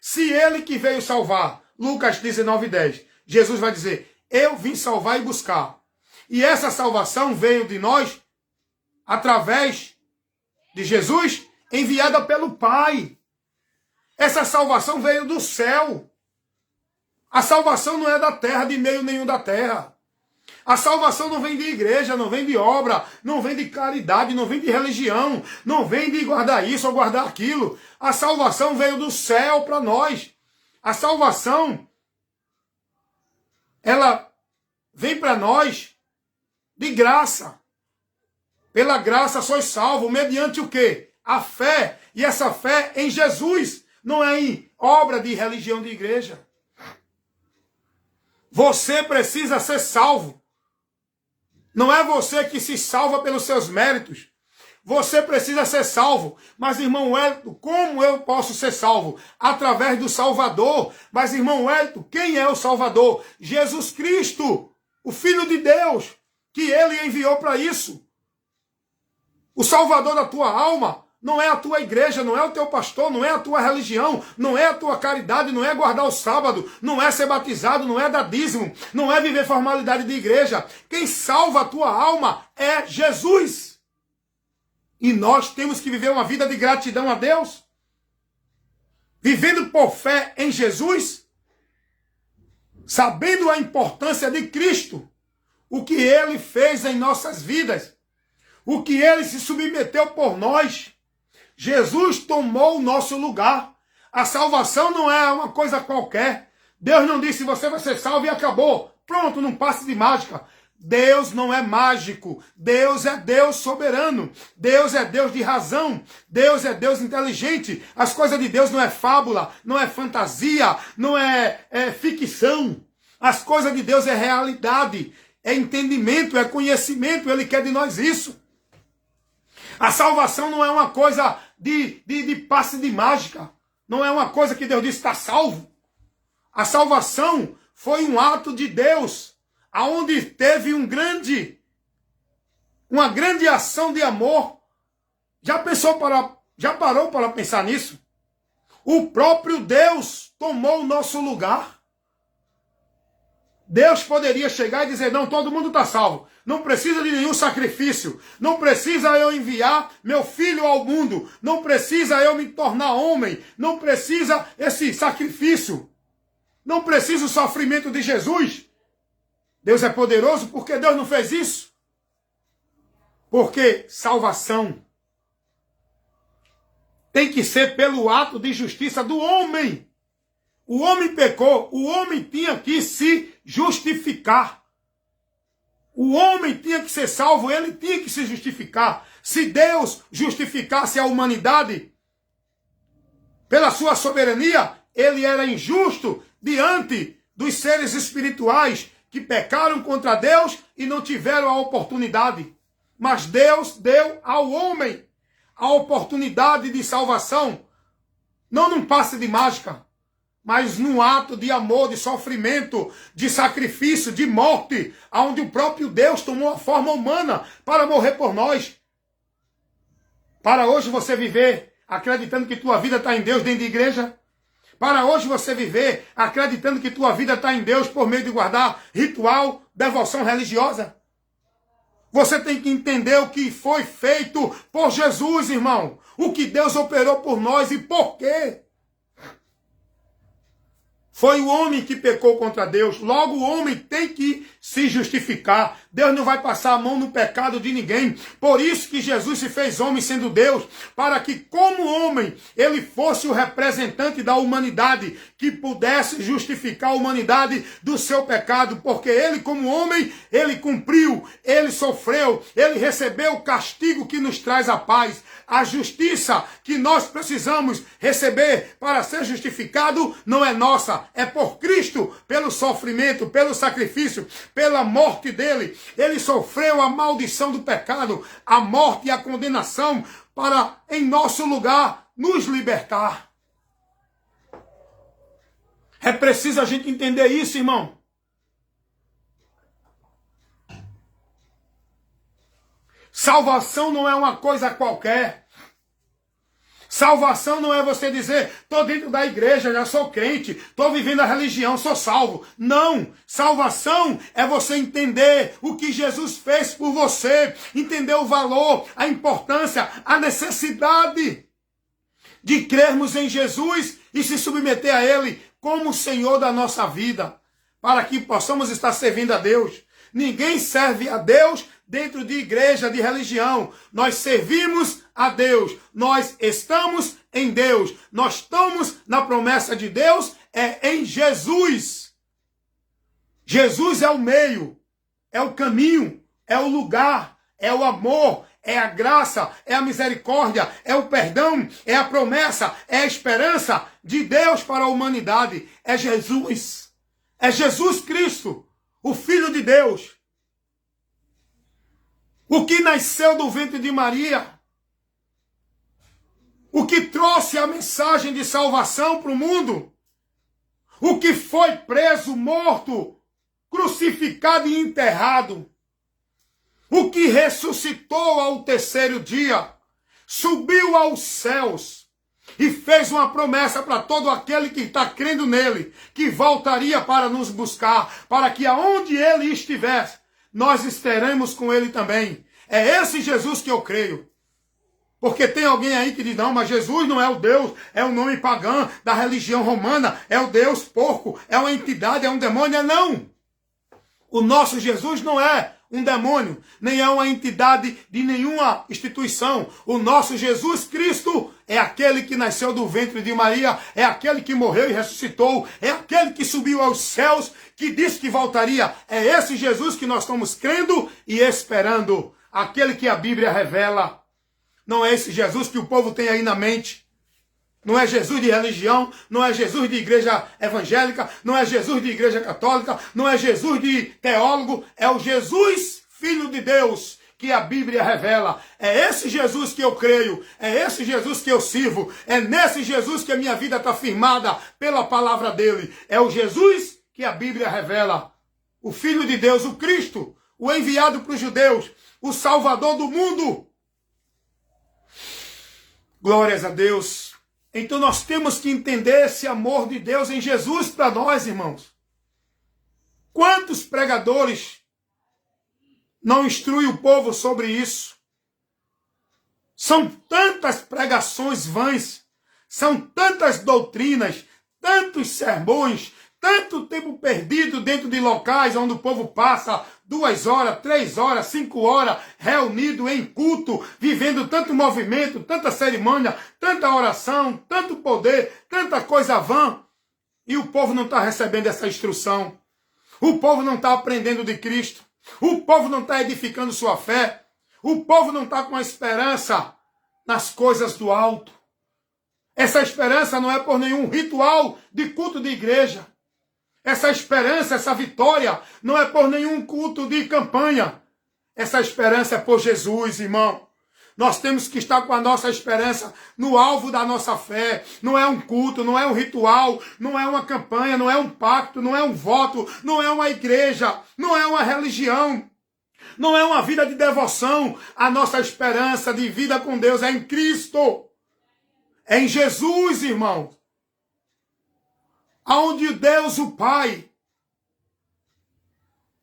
se ele que veio salvar, Lucas 19:10, Jesus vai dizer: eu vim salvar e buscar. E essa salvação veio de nós através de Jesus, enviada pelo Pai. Essa salvação veio do céu. A salvação não é da terra, de meio nenhum da terra. A salvação não vem de igreja, não vem de obra, não vem de caridade, não vem de religião, não vem de guardar isso ou guardar aquilo. A salvação veio do céu para nós. A salvação, ela vem para nós de graça. Pela graça sois salvos, mediante o quê? A fé. E essa fé em Jesus, não é em obra de religião de igreja. Você precisa ser salvo. Não é você que se salva pelos seus méritos. Você precisa ser salvo. Mas, irmão Wellington, como eu posso ser salvo? Através do Salvador. Mas, irmão Wellington, quem é o Salvador? Jesus Cristo, o Filho de Deus, que ele enviou para isso. O Salvador da tua alma não é a tua igreja, não é o teu pastor, não é a tua religião, não é a tua caridade, não é guardar o sábado, não é ser batizado, não é dar dízimo, não é viver formalidade de igreja. Quem salva a tua alma é Jesus. E nós temos que viver uma vida de gratidão a Deus, vivendo por fé em Jesus, sabendo a importância de Cristo, o que ele fez em nossas vidas, o que ele se submeteu por nós. Jesus tomou o nosso lugar. A salvação não é uma coisa qualquer. Deus não disse: você vai ser salvo e acabou. Pronto, não passe de mágica. Deus não é mágico. Deus é Deus soberano. Deus é Deus de razão. Deus é Deus inteligente. As coisas de Deus não é fábula, não é fantasia, não é ficção. As coisas de Deus é realidade, é entendimento, é conhecimento. Ele quer de nós isso. A salvação não é uma coisa de passe de mágica. Não é uma coisa que Deus disse: está salvo. A salvação foi um ato de Deus, aonde teve uma grande ação de amor. Já parou para pensar nisso? O próprio Deus tomou o nosso lugar. Deus poderia chegar e dizer: não, todo mundo está salvo. Não precisa de nenhum sacrifício. Não precisa eu enviar meu filho ao mundo. Não precisa eu me tornar homem. Não precisa esse sacrifício. Não precisa o sofrimento de Jesus. Deus é poderoso, porque Deus não fez isso. Porque salvação tem que ser pelo ato de justiça do homem. O homem pecou, o homem tinha que se justificar. O homem tinha que ser salvo, ele tinha que se justificar. Se Deus justificasse a humanidade pela sua soberania, ele era injusto diante dos seres espirituais que pecaram contra Deus e não tiveram a oportunidade. Mas Deus deu ao homem a oportunidade de salvação, não num passe de mágica, mas num ato de amor, de sofrimento, de sacrifício, de morte, onde o próprio Deus tomou a forma humana para morrer por nós. Para hoje você viver acreditando que tua vida está em Deus dentro de igreja? Para hoje você viver acreditando que tua vida está em Deus por meio de guardar ritual, devoção religiosa? Você tem que entender o que foi feito por Jesus, irmão. O que Deus operou por nós e por quê. Foi o homem que pecou contra Deus. Logo, o homem tem que se justificar. Deus não vai passar a mão no pecado de ninguém. Por isso que Jesus se fez homem sendo Deus. Para que, como homem, ele fosse o representante da humanidade. Que pudesse justificar a humanidade do seu pecado. Porque ele, como homem, ele cumpriu. Ele sofreu. Ele recebeu o castigo que nos traz a paz. A justiça que nós precisamos receber para ser justificado não é nossa, é por Cristo, pelo sofrimento, pelo sacrifício, pela morte dele. Ele sofreu a maldição do pecado, a morte e a condenação para, em nosso lugar, nos libertar. É preciso a gente entender isso, irmão. Salvação não é uma coisa qualquer. Salvação não é você dizer, estou dentro da igreja, já sou crente, estou vivendo a religião, sou salvo. Não. Salvação é você entender o que Jesus fez por você, entender o valor, a importância, a necessidade de crermos em Jesus e se submeter a Ele como o Senhor da nossa vida, para que possamos estar servindo a Deus. Ninguém serve a Deus dentro de igreja, de religião. Nós servimos a Deus. Nós estamos em Deus. Nós estamos na promessa de Deus, é em Jesus. Jesus é o meio, é o caminho, é o lugar, é o amor, é a graça, é a misericórdia, é o perdão, é a promessa, é a esperança de Deus para a humanidade. É Jesus. É Jesus Cristo, o Filho de Deus. O que nasceu do ventre de Maria. O que trouxe a mensagem de salvação para o mundo. O que foi preso, morto, crucificado e enterrado. O que ressuscitou ao terceiro dia. Subiu aos céus. E fez uma promessa para todo aquele que está crendo nele. Que voltaria para nos buscar. Para que aonde ele estivesse, nós estaremos com ele também. É esse Jesus que eu creio. Porque tem alguém aí que diz, não, mas Jesus não é o Deus, é o nome pagão da religião romana, é o Deus porco, é uma entidade, é um demônio. Não. O nosso Jesus não é um demônio, nem é uma entidade de nenhuma instituição. O nosso Jesus Cristo é aquele que nasceu do ventre de Maria, é aquele que morreu e ressuscitou, é aquele que subiu aos céus, que disse que voltaria. É esse Jesus que nós estamos crendo e esperando, aquele que a Bíblia revela. Não é esse Jesus que o povo tem aí na mente. Não é Jesus de religião, não é Jesus de igreja evangélica, não é Jesus de igreja católica, não é Jesus de teólogo, é o Jesus, Filho de Deus, que a Bíblia revela. É esse Jesus que eu creio, é esse Jesus que eu sirvo, é nesse Jesus que a minha vida está firmada pela palavra dele. É o Jesus que a Bíblia revela. O Filho de Deus, o Cristo, o enviado para os judeus, o Salvador do mundo. Glórias a Deus. Então nós temos que entender esse amor de Deus em Jesus para nós, irmãos. Quantos pregadores não instruem o povo sobre isso? São tantas pregações vãs, são tantas doutrinas, tantos sermões, tanto tempo perdido dentro de locais onde o povo passa 2 horas, 3 horas, 5 horas, reunido em culto, vivendo tanto movimento, tanta cerimônia, tanta oração, tanto poder, tanta coisa vã. E o povo não está recebendo essa instrução. O povo não está aprendendo de Cristo. O povo não está edificando sua fé. O povo não está com a esperança nas coisas do alto. Essa esperança não é por nenhum ritual de culto de igreja. Essa esperança, essa vitória, não é por nenhum culto de campanha. Essa esperança é por Jesus, irmão. Nós temos que estar com a nossa esperança no alvo da nossa fé. Não é um culto, não é um ritual, não é uma campanha, não é um pacto, não é um voto, não é uma igreja, não é uma religião, não é uma vida de devoção. A nossa esperança de vida com Deus é em Cristo. É em Jesus, irmão. Aonde Deus, o Pai,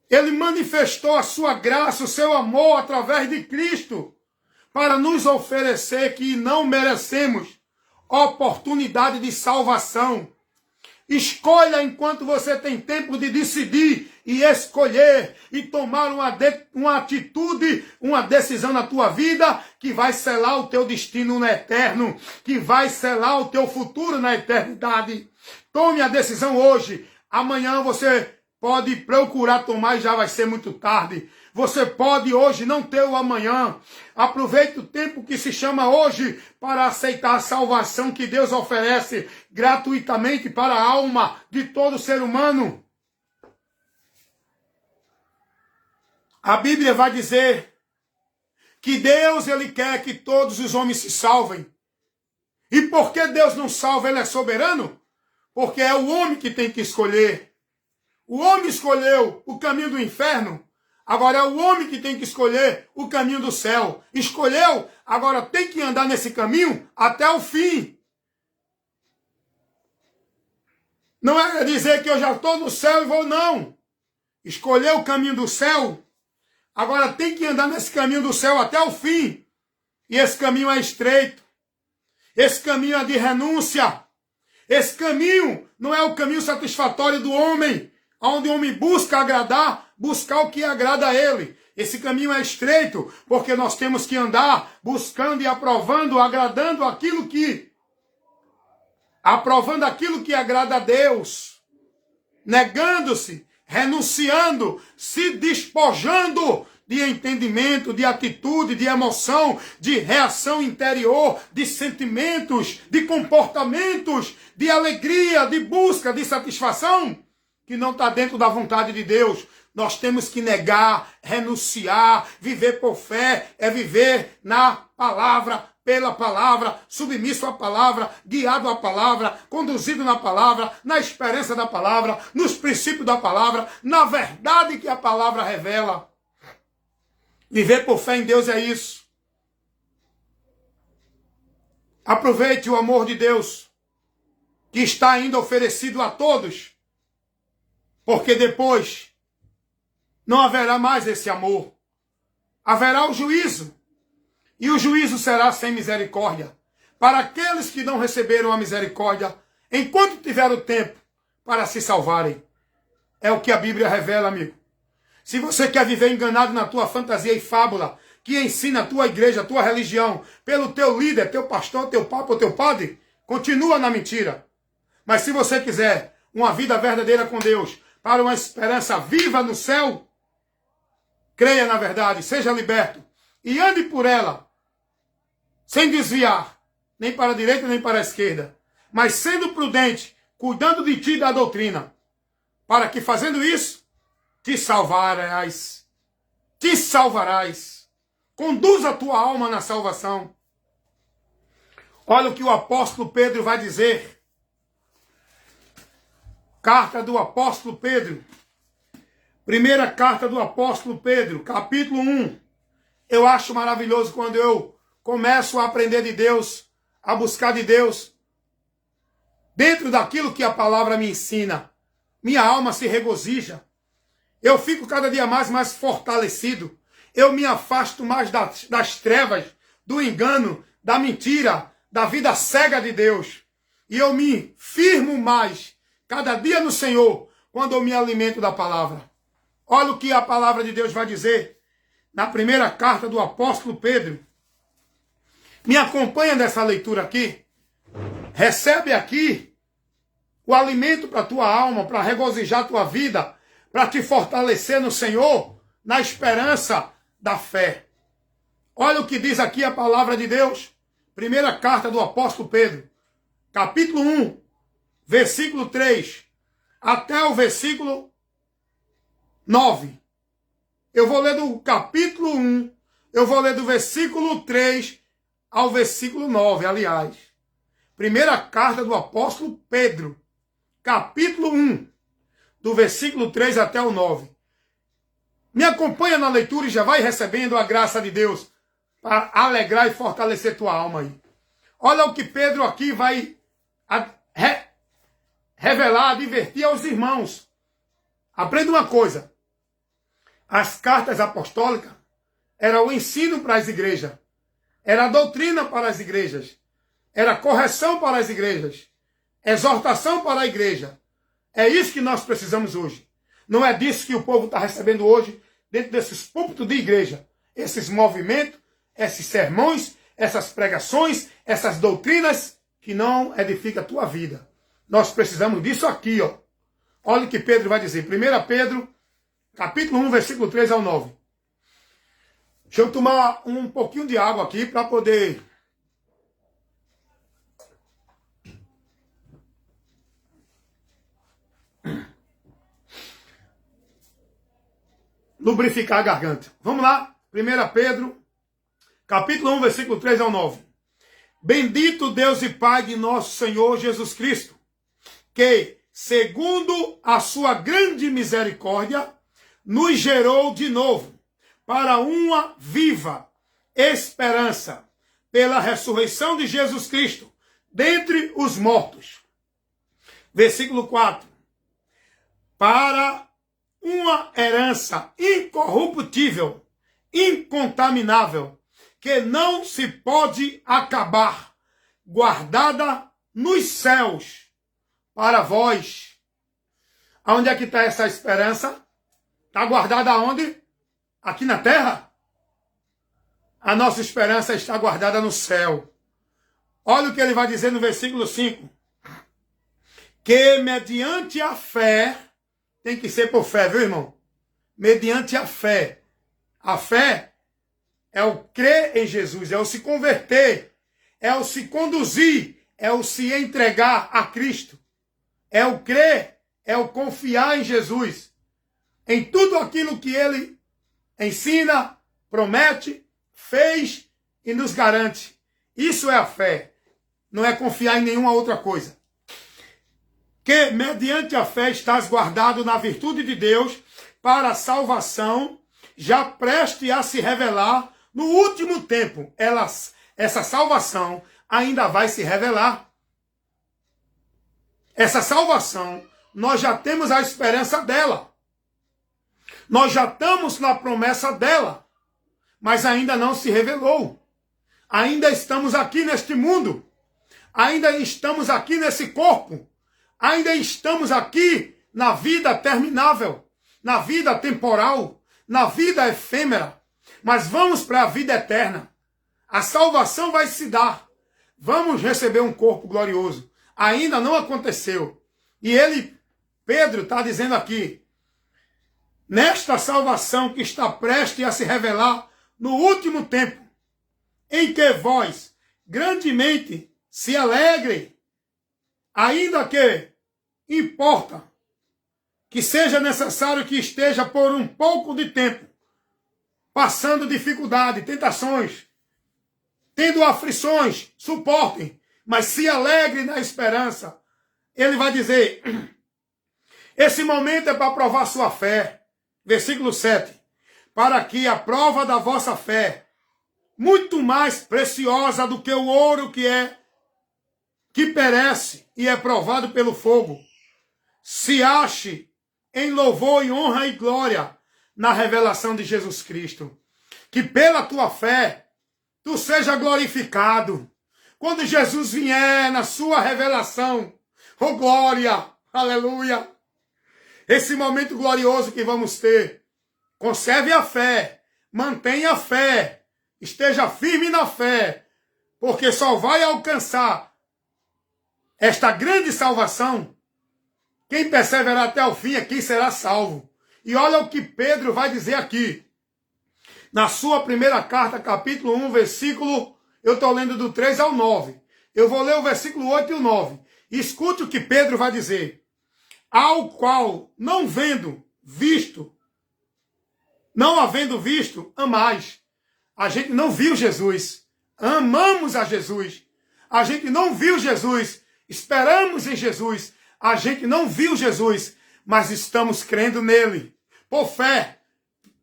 Ele manifestou a sua graça, o seu amor através de Cristo, para nos oferecer que não merecemos oportunidade de salvação. Escolha enquanto você tem tempo de decidir e escolher e tomar uma atitude, uma decisão na tua vida que vai selar o teu destino no eterno, que vai selar o teu futuro na eternidade. Tome a decisão hoje. Amanhã você pode procurar tomar e já vai ser muito tarde. Você pode hoje não ter o amanhã. Aproveite o tempo que se chama hoje para aceitar a salvação que Deus oferece gratuitamente para a alma de todo ser humano. A Bíblia vai dizer que Deus, Ele quer que todos os homens se salvem. E por que Deus não salva? Ele é soberano? Porque é o homem que tem que escolher. O homem escolheu o caminho do inferno. Agora é o homem que tem que escolher o caminho do céu. Escolheu, agora tem que andar nesse caminho até o fim. Não é dizer que eu já estou no céu e vou, não. Escolheu o caminho do céu, agora tem que andar nesse caminho do céu até o fim. E esse caminho é estreito. Esse caminho é de renúncia. Esse caminho não é o caminho satisfatório do homem, onde o homem busca agradar, buscar o que agrada a ele. Esse caminho é estreito, porque nós temos que andar buscando e aprovando, agradando aquilo que... aprovando aquilo que agrada a Deus. Negando-se, renunciando, se despojando de entendimento, de atitude, de emoção, de reação interior, de sentimentos, de comportamentos, de alegria, de busca, de satisfação, que não está dentro da vontade de Deus. Nós temos que negar, renunciar, viver por fé, é viver na palavra, pela palavra, submisso à palavra, guiado à palavra, conduzido na palavra, na esperança da palavra, nos princípios da palavra, na verdade que a palavra revela. Viver por fé em Deus é isso. Aproveite o amor de Deus, que está ainda oferecido a todos, porque depois não haverá mais esse amor. Haverá o juízo. E o juízo será sem misericórdia. Para aqueles que não receberam a misericórdia, enquanto tiveram tempo para se salvarem. É o que a Bíblia revela, amigo. Se você quer viver enganado na tua fantasia e fábula, que ensina a tua igreja, a tua religião, pelo teu líder, teu pastor, teu papa ou teu padre, continua na mentira. Mas se você quiser uma vida verdadeira com Deus, para uma esperança viva no céu, creia na verdade, seja liberto e ande por ela, sem desviar, nem para a direita nem para a esquerda, mas sendo prudente, cuidando de ti e da doutrina, para que fazendo isso, te salvarás. Te salvarás. Conduz a tua alma na salvação. Olha o que o apóstolo Pedro vai dizer. Carta do apóstolo Pedro. Primeira carta do apóstolo Pedro, capítulo 1. Eu acho maravilhoso quando eu começo a aprender de Deus, a buscar de Deus, dentro daquilo que a palavra me ensina. Minha alma se regozija. Eu fico cada dia mais fortalecido. Eu me afasto mais das trevas, do engano, da mentira, da vida cega de Deus. E eu me firmo mais, cada dia no Senhor, quando eu me alimento da palavra. Olha o que a palavra de Deus vai dizer na primeira carta do apóstolo Pedro. Me acompanha nessa leitura aqui. Recebe aqui o alimento para a tua alma, para regozijar a tua vida, para te fortalecer no Senhor, na esperança da fé. Olha o que diz aqui a palavra de Deus. Primeira carta do apóstolo Pedro, capítulo 1, versículo 3, até o versículo 9. Eu vou ler do capítulo 1, eu vou ler do versículo 3 ao versículo 9, aliás. Primeira carta do apóstolo Pedro, capítulo 1, do versículo 3 até o 9. Me acompanha na leitura e já vai recebendo a graça de Deus para alegrar e fortalecer tua alma aí. Olha o que Pedro aqui vai revelar, advertir aos irmãos. Aprenda uma coisa. As cartas apostólicas eram o ensino para as igrejas. Era a doutrina para as igrejas. Era correção para as igrejas. Exortação para a igreja. É isso que nós precisamos hoje. Não é disso que o povo está recebendo hoje dentro desses púlpitos de igreja. Esses movimentos, esses sermões, essas pregações, essas doutrinas que não edificam a tua vida. Nós precisamos disso aqui, ó. Olha o que Pedro vai dizer. 1 Pedro, capítulo 1, versículo 3 ao 9. Deixa eu tomar um pouquinho de água aqui para poder lubrificar a garganta. Vamos lá. 1 Pedro, capítulo 1, versículo 3 ao 9. Bendito Deus e Pai de nosso Senhor Jesus Cristo, que, segundo a sua grande misericórdia, nos gerou de novo para uma viva esperança pela ressurreição de Jesus Cristo dentre os mortos. Versículo 4. Para uma herança incorruptível, incontaminável, que não se pode acabar, guardada nos céus, para vós. Aonde é que está essa esperança? Está guardada aonde? Aqui na terra? A nossa esperança está guardada no céu. Olha o que ele vai dizer no versículo 5. Que mediante a fé, tem que ser por fé, viu, irmão? Mediante a fé. A fé é o crer em Jesus, é o se converter, é o se conduzir, é o se entregar a Cristo. É o crer, é o confiar em Jesus. Em tudo aquilo que ele ensina, promete, fez e nos garante. Isso é a fé. Não é confiar em nenhuma outra coisa. Que mediante a fé estás guardado na virtude de Deus para a salvação, já preste a se revelar no último tempo. Essa salvação ainda vai se revelar. Essa salvação, nós já temos a esperança dela. Nós já estamos na promessa dela. Mas ainda não se revelou. Ainda estamos aqui neste mundo. Ainda estamos aqui nesse corpo. Ainda estamos aqui na vida terminável. Na vida temporal. Na vida efêmera. Mas vamos para a vida eterna. A salvação vai se dar. Vamos receber um corpo glorioso. Ainda não aconteceu. E Pedro está dizendo aqui, nesta salvação que está prestes a se revelar no último tempo, em que vós grandemente se alegrem, ainda que importa que seja necessário que esteja por um pouco de tempo, passando dificuldade, tentações, tendo aflições, suportem, mas se alegre na esperança. Ele vai dizer, esse momento é para provar sua fé. Versículo 7. Para que a prova da vossa fé, muito mais preciosa do que o ouro que perece e é provado pelo fogo, se ache em louvor e honra e glória na revelação de Jesus Cristo. Que pela tua fé, tu seja glorificado. Quando Jesus vier na sua revelação, oh glória, aleluia, esse momento glorioso que vamos ter, conserve a fé, mantenha a fé, esteja firme na fé, porque só vai alcançar esta grande salvação quem perseverar até o fim é quem será salvo. E olha o que Pedro vai dizer aqui, na sua primeira carta, capítulo 1, versículo, eu estou lendo do 3 ao 9. Eu vou ler o versículo 8 e o 9. Escute o que Pedro vai dizer. Ao qual, não vendo, visto, Não havendo visto, amais. A gente não viu Jesus. Amamos a Jesus. A gente não viu Jesus. Esperamos em Jesus. A gente não viu Jesus, mas estamos crendo nele. Por fé.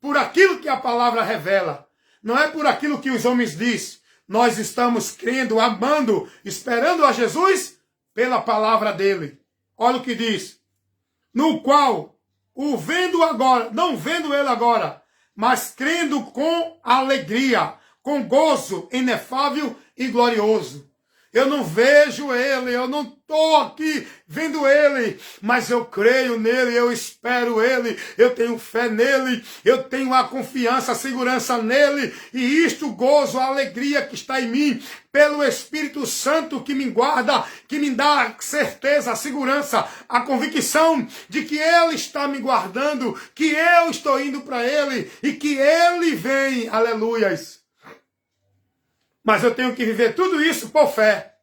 Por aquilo que a palavra revela. Não é por aquilo que os homens dizem. Nós estamos crendo, amando, esperando a Jesus pela palavra dele. Olha o que diz. No qual, o vendo agora, não vendo ele agora, mas crendo com alegria, com gozo inefável e glorioso. Eu não vejo ele, eu não estou aqui vendo ele, mas eu creio nele, eu espero ele, eu tenho fé nele, eu tenho a confiança, a segurança nele, e isto, gozo, a alegria que está em mim, pelo Espírito Santo que me guarda, que me dá certeza, a segurança, a convicção de que ele está me guardando, que eu estou indo para ele e que ele vem, aleluias. Mas eu tenho que viver tudo isso por fé.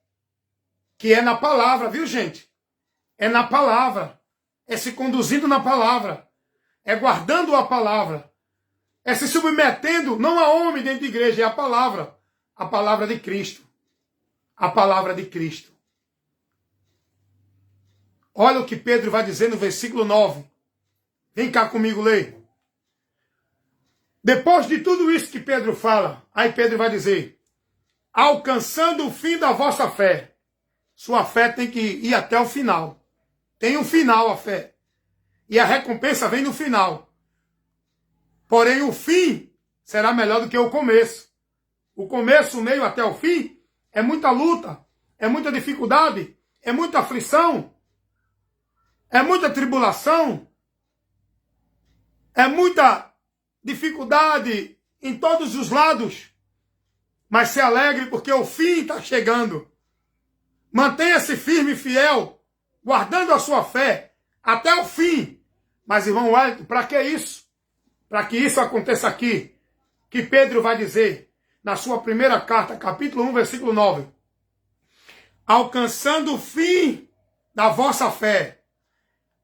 Que é na palavra, viu, gente? É na palavra. É se conduzindo na palavra. É guardando a palavra. É se submetendo, não a homem dentro da igreja, é a palavra. A palavra de Cristo. A palavra de Cristo. Olha o que Pedro vai dizer no versículo 9. Vem cá comigo ler. Depois de tudo isso que Pedro fala, aí Pedro vai dizer: alcançando o fim da vossa fé. Sua fé tem que ir até o final. Tem um final a fé. E a recompensa vem no final. Porém, o fim será melhor do que o começo. O começo, o meio até o fim, é muita luta, é muita dificuldade, é muita aflição, é muita tribulação, é muita dificuldade em todos os lados. Mas se alegre porque o fim está chegando. Mantenha-se firme e fiel, guardando a sua fé até o fim. Mas, irmão Wellington, para que isso? Para que isso aconteça aqui, que Pedro vai dizer na sua primeira carta, capítulo 1, versículo 9. Alcançando o fim da vossa fé,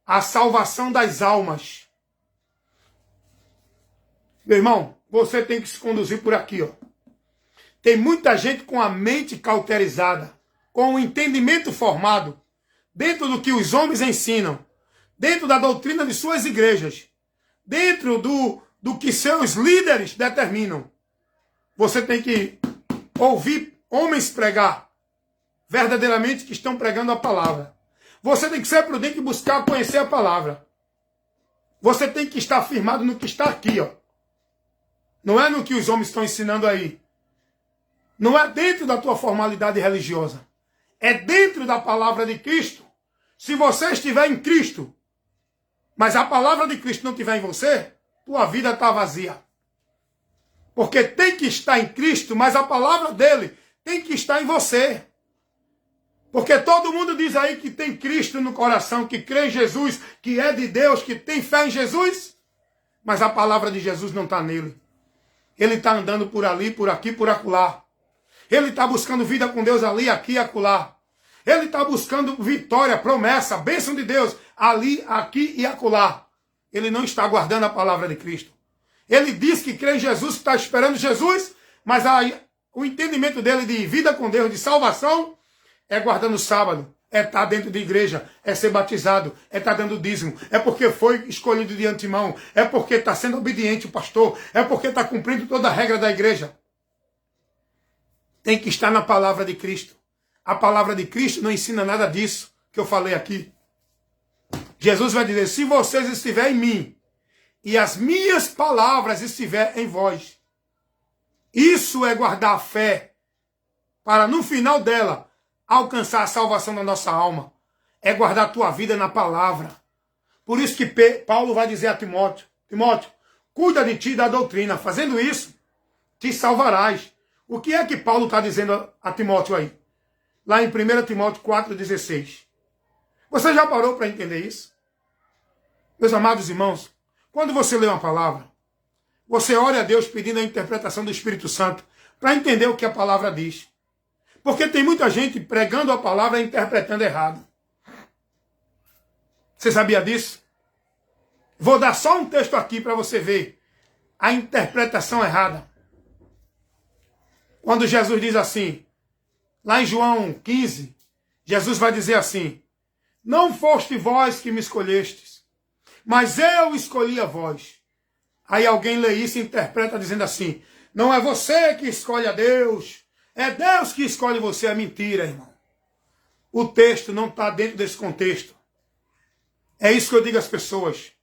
a salvação das almas. Meu irmão, você tem que se conduzir por aqui, ó. Tem muita gente com a mente cauterizada, com o entendimento formado, dentro do que os homens ensinam, dentro da doutrina de suas igrejas, dentro do que seus líderes determinam. Você tem que ouvir homens pregar, verdadeiramente que estão pregando a palavra. Você tem que ser prudente e buscar conhecer a palavra. Você tem que estar firmado no que está aqui, ó. Não é no que os homens estão ensinando aí. Não é dentro da tua formalidade religiosa. É dentro da palavra de Cristo. Se você estiver em Cristo, mas a palavra de Cristo não estiver em você, tua vida está vazia. Porque tem que estar em Cristo, mas a palavra dele tem que estar em você. Porque todo mundo diz aí que tem Cristo no coração, que crê em Jesus, que é de Deus, que tem fé em Jesus, mas a palavra de Jesus não está nele. Ele está andando por ali, por aqui, por acolá. Ele está buscando vida com Deus ali, aqui e acolá. Ele está buscando vitória, promessa, bênção de Deus ali, aqui e acolá. Ele não está guardando a palavra de Cristo. Ele diz que crê em Jesus, que está esperando Jesus, mas o entendimento dele de vida com Deus, de salvação, é guardando o sábado, é estar dentro de igreja, é ser batizado, é estar dando dízimo, é porque foi escolhido de antemão, é porque está sendo obediente o pastor, é porque está cumprindo toda a regra da igreja. Tem que estar na palavra de Cristo. A palavra de Cristo não ensina nada disso que eu falei aqui. Jesus vai dizer: se vocês estiverem em mim e as minhas palavras estiverem em vós, isso é guardar a fé para no final dela alcançar a salvação da nossa alma. É guardar a tua vida na palavra. Por isso que Paulo vai dizer a Timóteo: Timóteo, cuida de ti e da doutrina. Fazendo isso, te salvarás. O que é que Paulo está dizendo a Timóteo aí? Lá em 1 Timóteo 4,16. Você já parou para entender isso? Meus amados irmãos, quando você lê uma palavra, você ora a Deus pedindo a interpretação do Espírito Santo para entender o que a palavra diz. Porque tem muita gente pregando a palavra e interpretando errado. Você sabia disso? Vou dar só um texto aqui para você ver a interpretação errada. Quando Jesus diz assim, lá em João 15, Jesus vai dizer assim, não foste vós que me escolhestes, mas eu escolhi a vós. Aí alguém lê isso e interpreta dizendo assim, não é você que escolhe a Deus, é Deus que escolhe você. É mentira, irmão. O texto não está dentro desse contexto. É isso que eu digo às pessoas.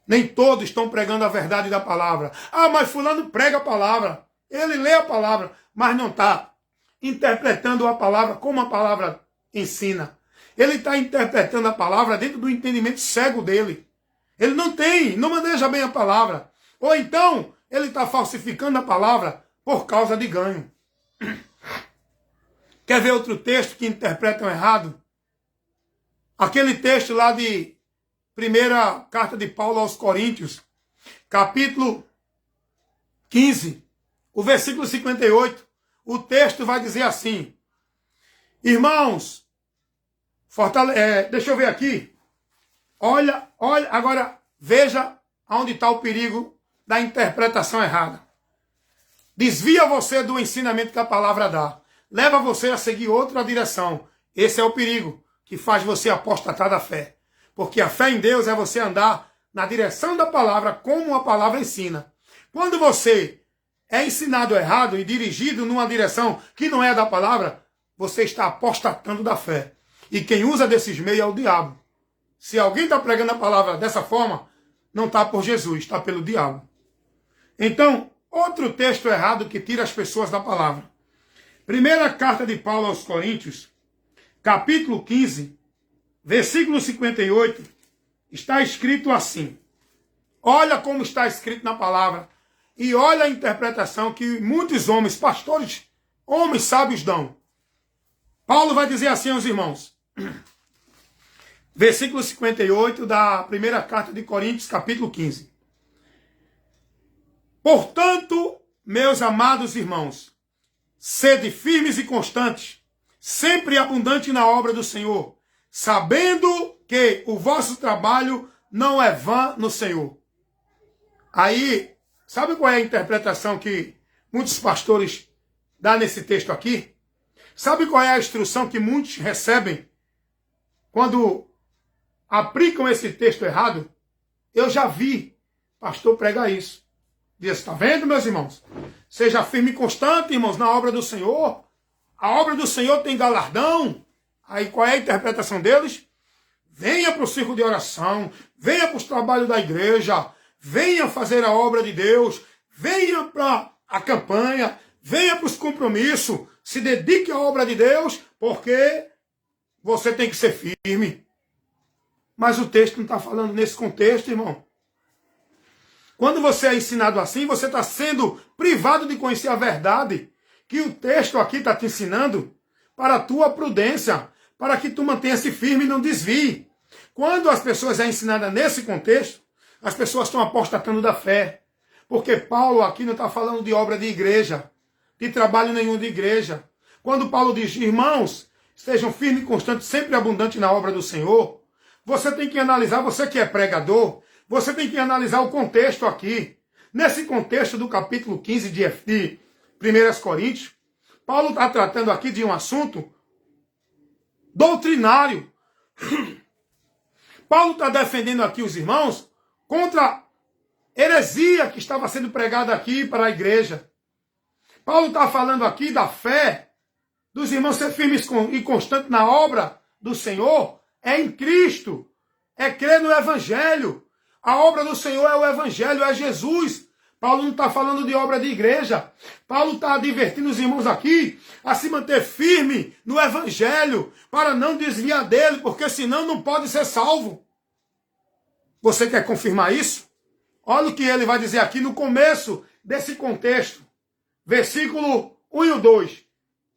Nem todos estão pregando a verdade da palavra. Ah, mas fulano prega a palavra. Ele lê a palavra, mas não está interpretando a palavra como a palavra ensina. Ele está interpretando a palavra dentro do entendimento cego dele. Ele não maneja bem a palavra. Ou então, ele está falsificando a palavra por causa de ganho. Quer ver outro texto que interpretam errado? Aquele texto lá de primeira carta de Paulo aos Coríntios, capítulo 15, o versículo 58. O texto vai dizer assim, irmãos, deixa eu ver aqui. Olha, agora veja onde está o perigo da interpretação errada. Desvia você do ensinamento que a palavra dá. Leva você a seguir outra direção. Esse é o perigo que faz você apostatar da fé. Porque a fé em Deus é você andar na direção da palavra como a palavra ensina. Quando você é ensinado errado e dirigido numa direção que não é da palavra, você está apostatando da fé. E quem usa desses meios é o diabo. Se alguém está pregando a palavra dessa forma, não está por Jesus, está pelo diabo. Então, outro texto errado que tira as pessoas da palavra. Primeira carta de Paulo aos Coríntios, capítulo 15, versículo 58, está escrito assim. Olha como está escrito na palavra e olha a interpretação que muitos homens, pastores, homens sábios dão. Paulo vai dizer assim aos irmãos. Versículo 58 da primeira carta de Coríntios, capítulo 15. Portanto, meus amados irmãos, sede firmes e constantes, sempre abundante na obra do Senhor, sabendo que o vosso trabalho não é vã no Senhor. Aí, sabe qual é a interpretação que muitos pastores dão nesse texto aqui? Sabe qual é a instrução que muitos recebem quando aplicam esse texto errado? Eu já vi pastor pregar isso. Diz, está vendo, meus irmãos? Seja firme e constante, irmãos, na obra do Senhor. A obra do Senhor tem galardão. Aí qual é a interpretação deles? Venha para o círculo de oração, venha para os trabalhos da igreja, venha fazer a obra de Deus, venha para a campanha, venha para os compromissos, se dedique à obra de Deus, porque você tem que ser firme. Mas o texto não está falando nesse contexto, irmão. Quando você é ensinado assim, você está sendo privado de conhecer a verdade que o texto aqui está te ensinando para a tua prudência, para que tu mantenha-se firme e não desvie. Quando as pessoas é ensinada nesse contexto, as pessoas estão apostatando da fé. Porque Paulo aqui não está falando de obra de igreja, de trabalho nenhum de igreja. Quando Paulo diz, irmãos, estejam firmes e constantes, sempre abundantes na obra do Senhor, você tem que analisar, você que é pregador, você tem que analisar o contexto aqui. Nesse contexto do capítulo 15 de 1 Coríntios, Paulo está tratando aqui de um assunto doutrinário. Paulo está defendendo aqui os irmãos contra a heresia que estava sendo pregada aqui para a igreja. Paulo está falando aqui da fé dos irmãos ser firmes e constantes na obra do Senhor, é em Cristo, é crer no Evangelho. A obra do Senhor é o Evangelho, é Jesus. Paulo não está falando de obra de igreja. Paulo está advertindo os irmãos aqui a se manter firme no Evangelho, para não desviar dele, porque senão não pode ser salvo. Você quer confirmar isso? Olha o que ele vai dizer aqui no começo desse contexto. Versículo 1 e 2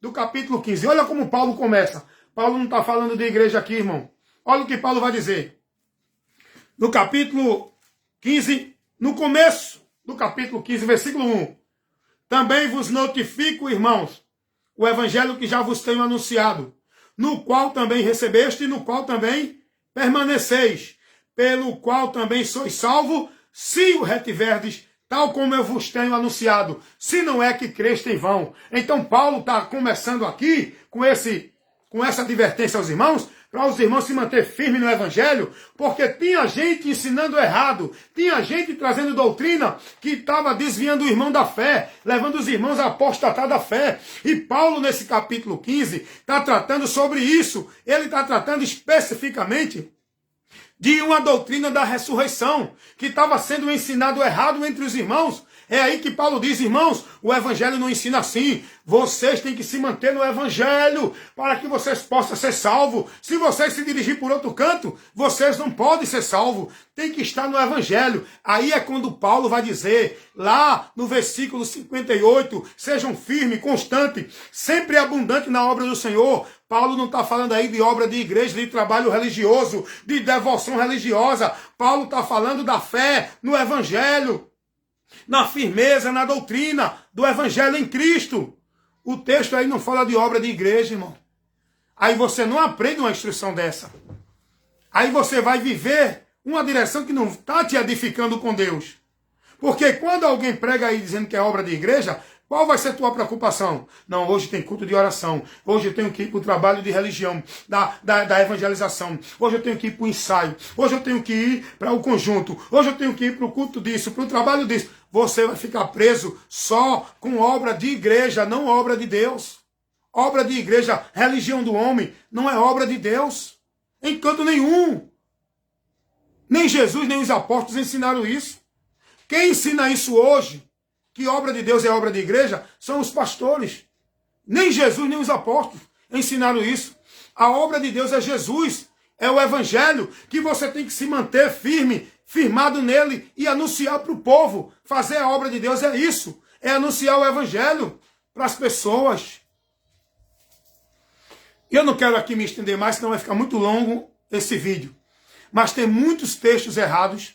do capítulo 15. Olha como Paulo começa. Paulo não está falando de igreja aqui, irmão. Olha o que Paulo vai dizer. No capítulo 15, no começo do capítulo 15, versículo 1. Também vos notifico, irmãos, o evangelho que já vos tenho anunciado, no qual também recebeste e no qual também permaneceis, pelo qual também sois salvo, se o retiverdes, tal como eu vos tenho anunciado, se não é que creste em vão. Então Paulo está começando aqui com essa advertência aos irmãos, para os irmãos se manter firmes no evangelho, porque tinha gente ensinando errado, tinha gente trazendo doutrina que estava desviando o irmão da fé, levando os irmãos a apostatar da fé. E Paulo, nesse capítulo 15, está tratando sobre isso. Ele está tratando especificamente de uma doutrina da ressurreição, que estava sendo ensinado errado entre os irmãos. É aí que Paulo diz, irmãos, o evangelho não ensina assim. Vocês têm que se manter no evangelho para que vocês possam ser salvos. Se vocês se dirigir por outro canto, vocês não podem ser salvos. Tem que estar no evangelho. Aí é quando Paulo vai dizer, lá no versículo 58, sejam firmes, constantes, sempre abundantes na obra do Senhor. Paulo não está falando aí de obra de igreja, de trabalho religioso, de devoção religiosa. Paulo está falando da fé no evangelho, na firmeza, na doutrina do evangelho em Cristo. O texto aí não fala de obra de igreja, irmão. Aí você não aprende uma instrução dessa. Aí você vai viver uma direção que não está te edificando com Deus. Porque quando alguém prega aí dizendo que é obra de igreja, qual vai ser a tua preocupação? Não, hoje tem culto de oração. Hoje eu tenho que ir para o trabalho de religião, da evangelização. Hoje eu tenho que ir para o ensaio. Hoje eu tenho que ir para o conjunto. Hoje eu tenho que ir para o culto disso, para o trabalho disso. Você vai ficar preso só com obra de igreja, não obra de Deus. Obra de igreja, religião do homem, não é obra de Deus. Em canto nenhum. Nem Jesus, nem os apóstolos ensinaram isso. Quem ensina isso hoje, que obra de Deus é obra de igreja, são os pastores. Nem Jesus, nem os apóstolos ensinaram isso. A obra de Deus é Jesus, é o evangelho, que você tem que se manter firme, firmado nele e anunciar para o povo. Fazer a obra de Deus é isso, é anunciar o evangelho para as pessoas. Eu não quero aqui me estender mais, senão vai ficar muito longo esse vídeo. Mas tem muitos textos errados.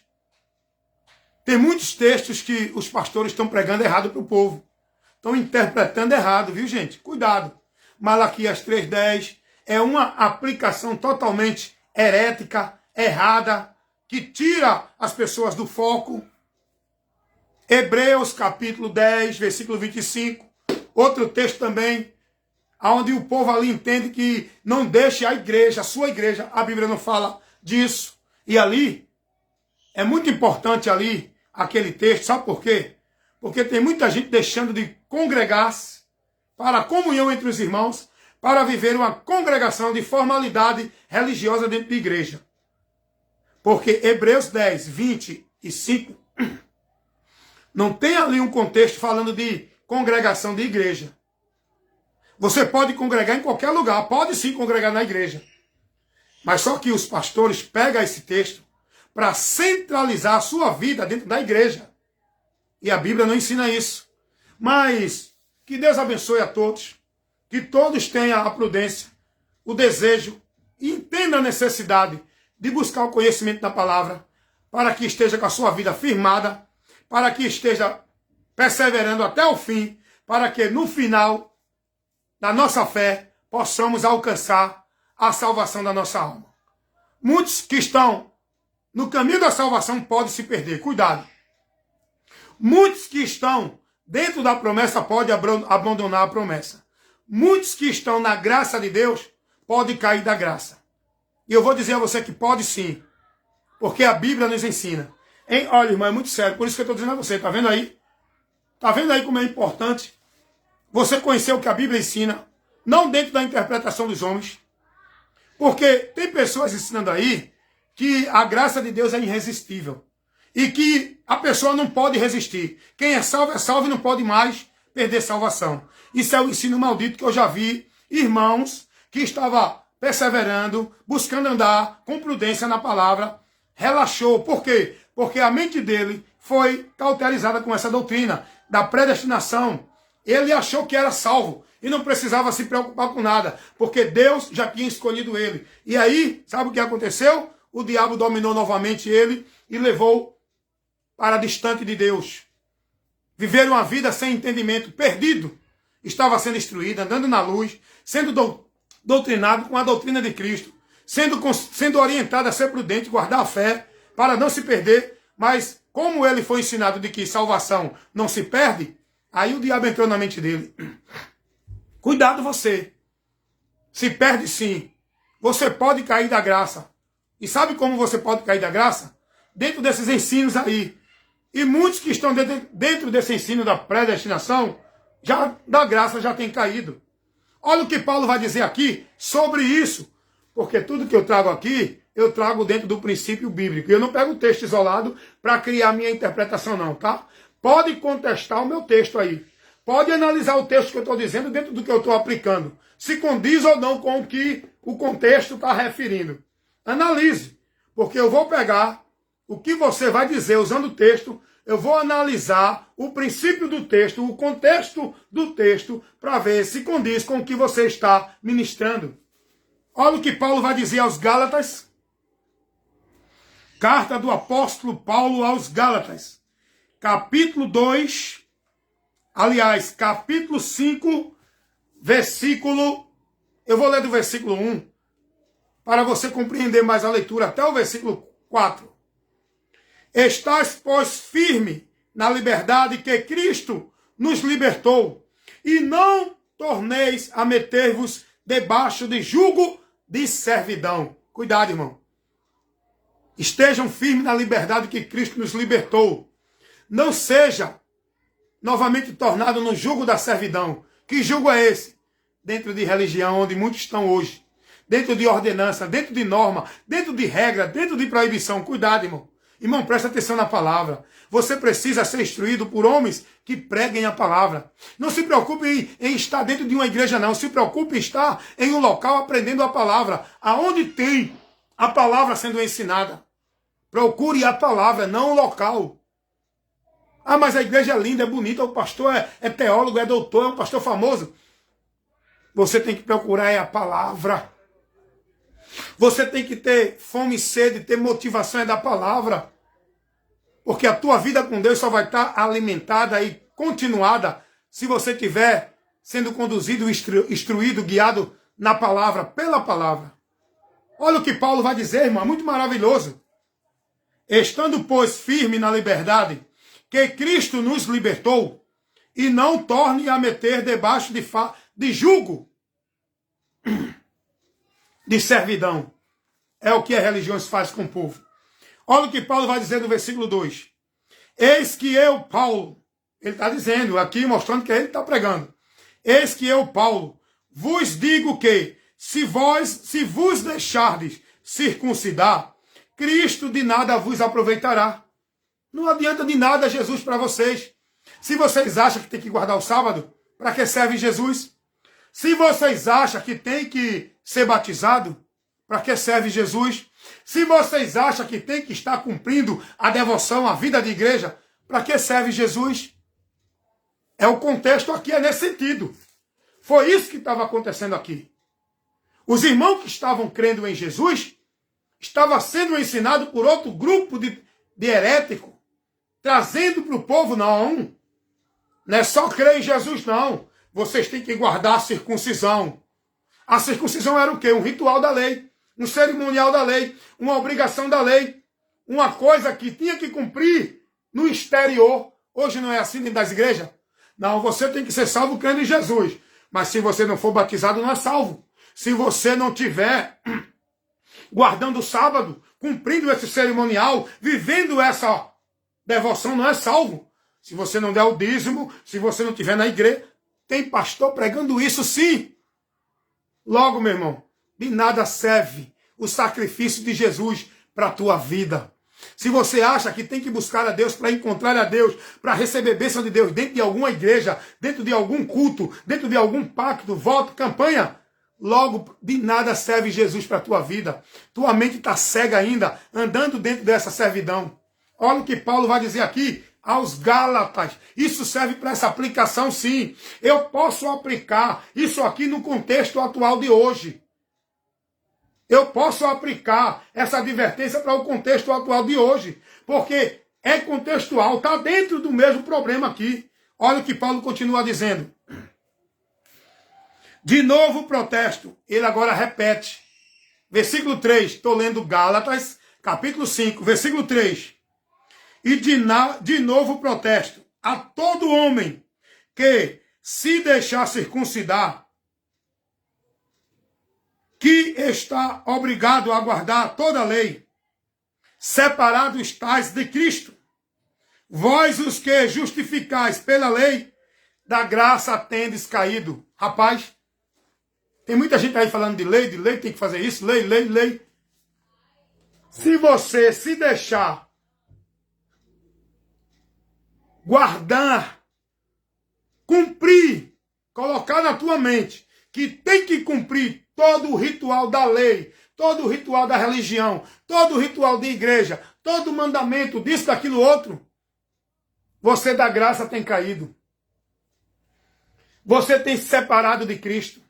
Tem muitos textos que os pastores estão pregando errado para o povo. Estão interpretando errado, viu, gente? Cuidado. Malaquias 3:10 é uma aplicação totalmente herética, errada, que tira as pessoas do foco. Hebreus capítulo 10, versículo 25. Outro texto também, onde o povo ali entende que não deixe a igreja, a sua igreja, a Bíblia não fala disso. E ali, é muito importante ali, aquele texto, sabe por quê? Porque tem muita gente deixando de congregar-se para a comunhão entre os irmãos, para viver uma congregação de formalidade religiosa dentro da igreja. Porque Hebreus 10, 25, não tem ali um contexto falando de congregação de igreja. Você pode congregar em qualquer lugar, pode sim congregar na igreja. Mas só que os pastores pegam esse texto para centralizar a sua vida dentro da igreja. E a Bíblia não ensina isso. Mas que Deus abençoe a todos. Que todos tenham a prudência, o desejo e entendam a necessidade de buscar o conhecimento da palavra, para que esteja com a sua vida firmada, para que esteja perseverando até o fim, para que no final da nossa fé possamos alcançar a salvação da nossa alma. Muitos que estão no caminho da salvação podem se perder, cuidado. Muitos que estão dentro da promessa podem abandonar a promessa. Muitos que estão na graça de Deus podem cair da graça. E eu vou dizer a você que pode sim, porque a Bíblia nos ensina. Hein? Olha, irmão, é muito sério, por isso que eu estou dizendo a você, tá vendo aí? Tá vendo aí como é importante você conhecer o que a Bíblia ensina, não dentro da interpretação dos homens. Porque tem pessoas ensinando aí que a graça de Deus é irresistível. E que a pessoa não pode resistir. Quem é salvo e não pode mais perder salvação. Isso é o ensino maldito que eu já vi irmãos que estavam perseverando, buscando andar com prudência na palavra, relaxou. Por quê? Porque a mente dele foi cauterizada com essa doutrina da predestinação. Ele achou que era salvo e não precisava se preocupar com nada, porque Deus já tinha escolhido ele. E aí, sabe o que aconteceu? O diabo dominou novamente ele e levou para distante de Deus. Viveram uma vida sem entendimento, perdido. Estava sendo instruído, andando na luz, sendo doutrinado com a doutrina de Cristo, sendo orientado a ser prudente, guardar a fé, para não se perder, Mas como ele foi ensinado de que salvação não se perde, aí o diabo entrou na mente dele. Cuidado você. Se perde sim. Você pode cair da graça. E sabe como você pode cair da graça? Dentro desses ensinos aí. E muitos que estão dentro desse ensino da predestinação, já da graça já têm caído. Olha o que Paulo vai dizer aqui sobre isso. Porque tudo que eu trago aqui, eu trago dentro do princípio bíblico. Eu não pego o texto isolado para criar minha interpretação não, tá? Pode contestar o meu texto aí. Pode analisar o texto que eu estou dizendo dentro do que eu estou aplicando. Se condiz ou não com o que o contexto está referindo. Analise. Porque eu vou pegar o que você vai dizer usando o texto, eu vou analisar o princípio do texto, o contexto do texto, para ver se condiz com o que você está ministrando. Olha o que Paulo vai dizer aos Gálatas. Carta do apóstolo Paulo aos Gálatas. Capítulo 2, aliás, capítulo 5, versículo... Eu vou ler do versículo 1, para você compreender mais a leitura, até o versículo 4. Estás, pois, firme na liberdade que Cristo nos libertou, e não torneis a meter-vos debaixo de jugo de servidão. Cuidado, irmão. Estejam firmes na liberdade que Cristo nos libertou. Não seja novamente tornado no jugo da servidão. Que jugo é esse? Dentro de religião, onde muitos estão hoje. Dentro de ordenança, dentro de norma, dentro de regra, dentro de proibição. Cuidado, irmão. Irmão, presta atenção na palavra. Você precisa ser instruído por homens que preguem a palavra. Não se preocupe em estar dentro de uma igreja, não. Se preocupe em estar em um local aprendendo a palavra. Aonde tem a palavra sendo ensinada. Procure a palavra, não o local. Ah, mas a igreja é linda, é bonita, o pastor é teólogo, é doutor, é um pastor famoso. Você tem que procurar a palavra. Você tem que ter fome e sede, ter motivação da palavra. Porque a tua vida com Deus só vai estar alimentada e continuada se você estiver sendo conduzido, instruído, guiado na palavra, pela palavra. Olha o que Paulo vai dizer, irmão, é muito maravilhoso. Estando, pois, firme na liberdade que Cristo nos libertou, e não torne a meter debaixo de jugo de servidão. É o que as religiões fazem com o povo. Olha o que Paulo vai dizer no versículo 2. Eis que eu, Paulo, ele está dizendo aqui, mostrando que ele está pregando. Eis que eu, Paulo, vos digo que, se vos deixardes circuncidar, Cristo de nada vos aproveitará. Não adianta de nada Jesus para vocês. Se vocês acham que tem que guardar o sábado, para que serve Jesus? Se vocês acham que tem que ser batizado, para que serve Jesus? Se vocês acham que tem que estar cumprindo a devoção, a vida de igreja, para que serve Jesus? É o contexto aqui, é nesse sentido. Foi isso que estava acontecendo aqui. Os irmãos que estavam crendo em Jesus, estavam sendo ensinados por outro grupo de heréticos, trazendo para o povo, não é só crer em Jesus, não. Vocês têm que guardar a circuncisão. A circuncisão era o quê? Um ritual da lei, um cerimonial da lei, uma obrigação da lei, uma coisa que tinha que cumprir no exterior. Hoje não é assim dentro das igrejas. Não, você tem que ser salvo crendo em Jesus. Mas se você não for batizado, não é salvo. Se você não tiver guardando o sábado, cumprindo esse cerimonial, vivendo essa devoção, não é salvo. Se você não der o dízimo, se você não estiver na igreja, tem pastor pregando isso sim. Logo, meu irmão, de nada serve o sacrifício de Jesus para a tua vida. Se você acha que tem que buscar a Deus para encontrar a Deus, para receber bênção de Deus dentro de alguma igreja, dentro de algum culto, dentro de algum pacto, voto, campanha, logo de nada serve Jesus para a tua vida. Tua mente está cega ainda, andando dentro dessa servidão. Olha o que Paulo vai dizer aqui aos Gálatas. Isso serve para essa aplicação, sim. Eu posso aplicar isso aqui no contexto atual de hoje. Eu posso aplicar essa advertência para o contexto atual de hoje. Porque é contextual, está dentro do mesmo problema aqui. Olha o que Paulo continua dizendo. De novo protesto. Ele agora repete. Versículo 3. Estou lendo Gálatas, capítulo 5, versículo 3. E de novo protesto a todo homem que se deixar circuncidar, que está obrigado a guardar toda a lei, separados estáis de Cristo. Vós os que justificais pela lei, da graça tendes caído. Rapaz, tem muita gente aí falando de lei, tem que fazer isso, lei. Se você se deixar guardar, cumprir, colocar na tua mente que tem que cumprir todo o ritual da lei, todo o ritual da religião, todo o ritual da igreja, todo o mandamento disso, daquilo, outro, você da graça tem caído. Você tem se separado de Cristo.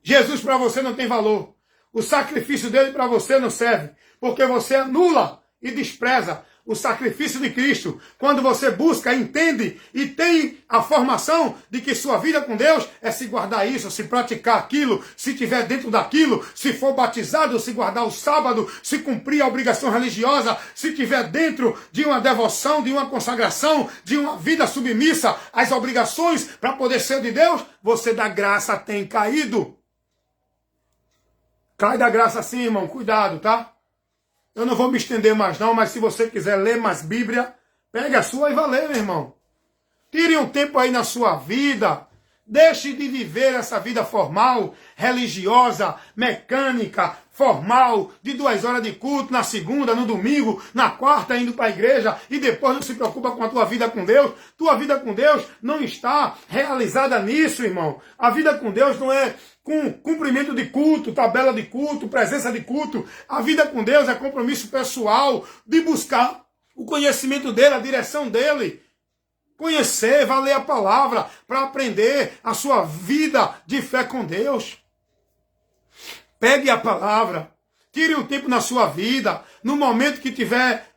Jesus para você não tem valor. O sacrifício dele para você não serve, porque você anula e despreza o sacrifício de Cristo. Quando você busca, entende e tem a formação de que sua vida com Deus é se guardar isso, se praticar aquilo, se estiver dentro daquilo, se for batizado, se guardar o sábado, se cumprir a obrigação religiosa, se estiver dentro de uma devoção, de uma consagração, de uma vida submissa às obrigações para poder ser de Deus, você da graça tem caído. Cai da graça sim, irmão, cuidado, tá? Eu não vou me estender mais não, mas se você quiser ler mais Bíblia, pegue a sua e vá ler, meu irmão. Tire um tempo aí na sua vida. Deixe de viver essa vida formal, religiosa, mecânica, formal, de 2 horas de culto, na segunda, no domingo, na quarta, indo para a igreja, e depois não se preocupa com a tua vida com Deus. Tua vida com Deus não está realizada nisso, irmão. A vida com Deus não é com cumprimento de culto, tabela de culto, presença de culto. A vida com Deus é compromisso pessoal de buscar o conhecimento dele, a direção dele. Conhecer, vai ler a palavra para aprender a sua vida de fé com Deus. Pegue a palavra, tire um tempo na sua vida, no momento que tiver,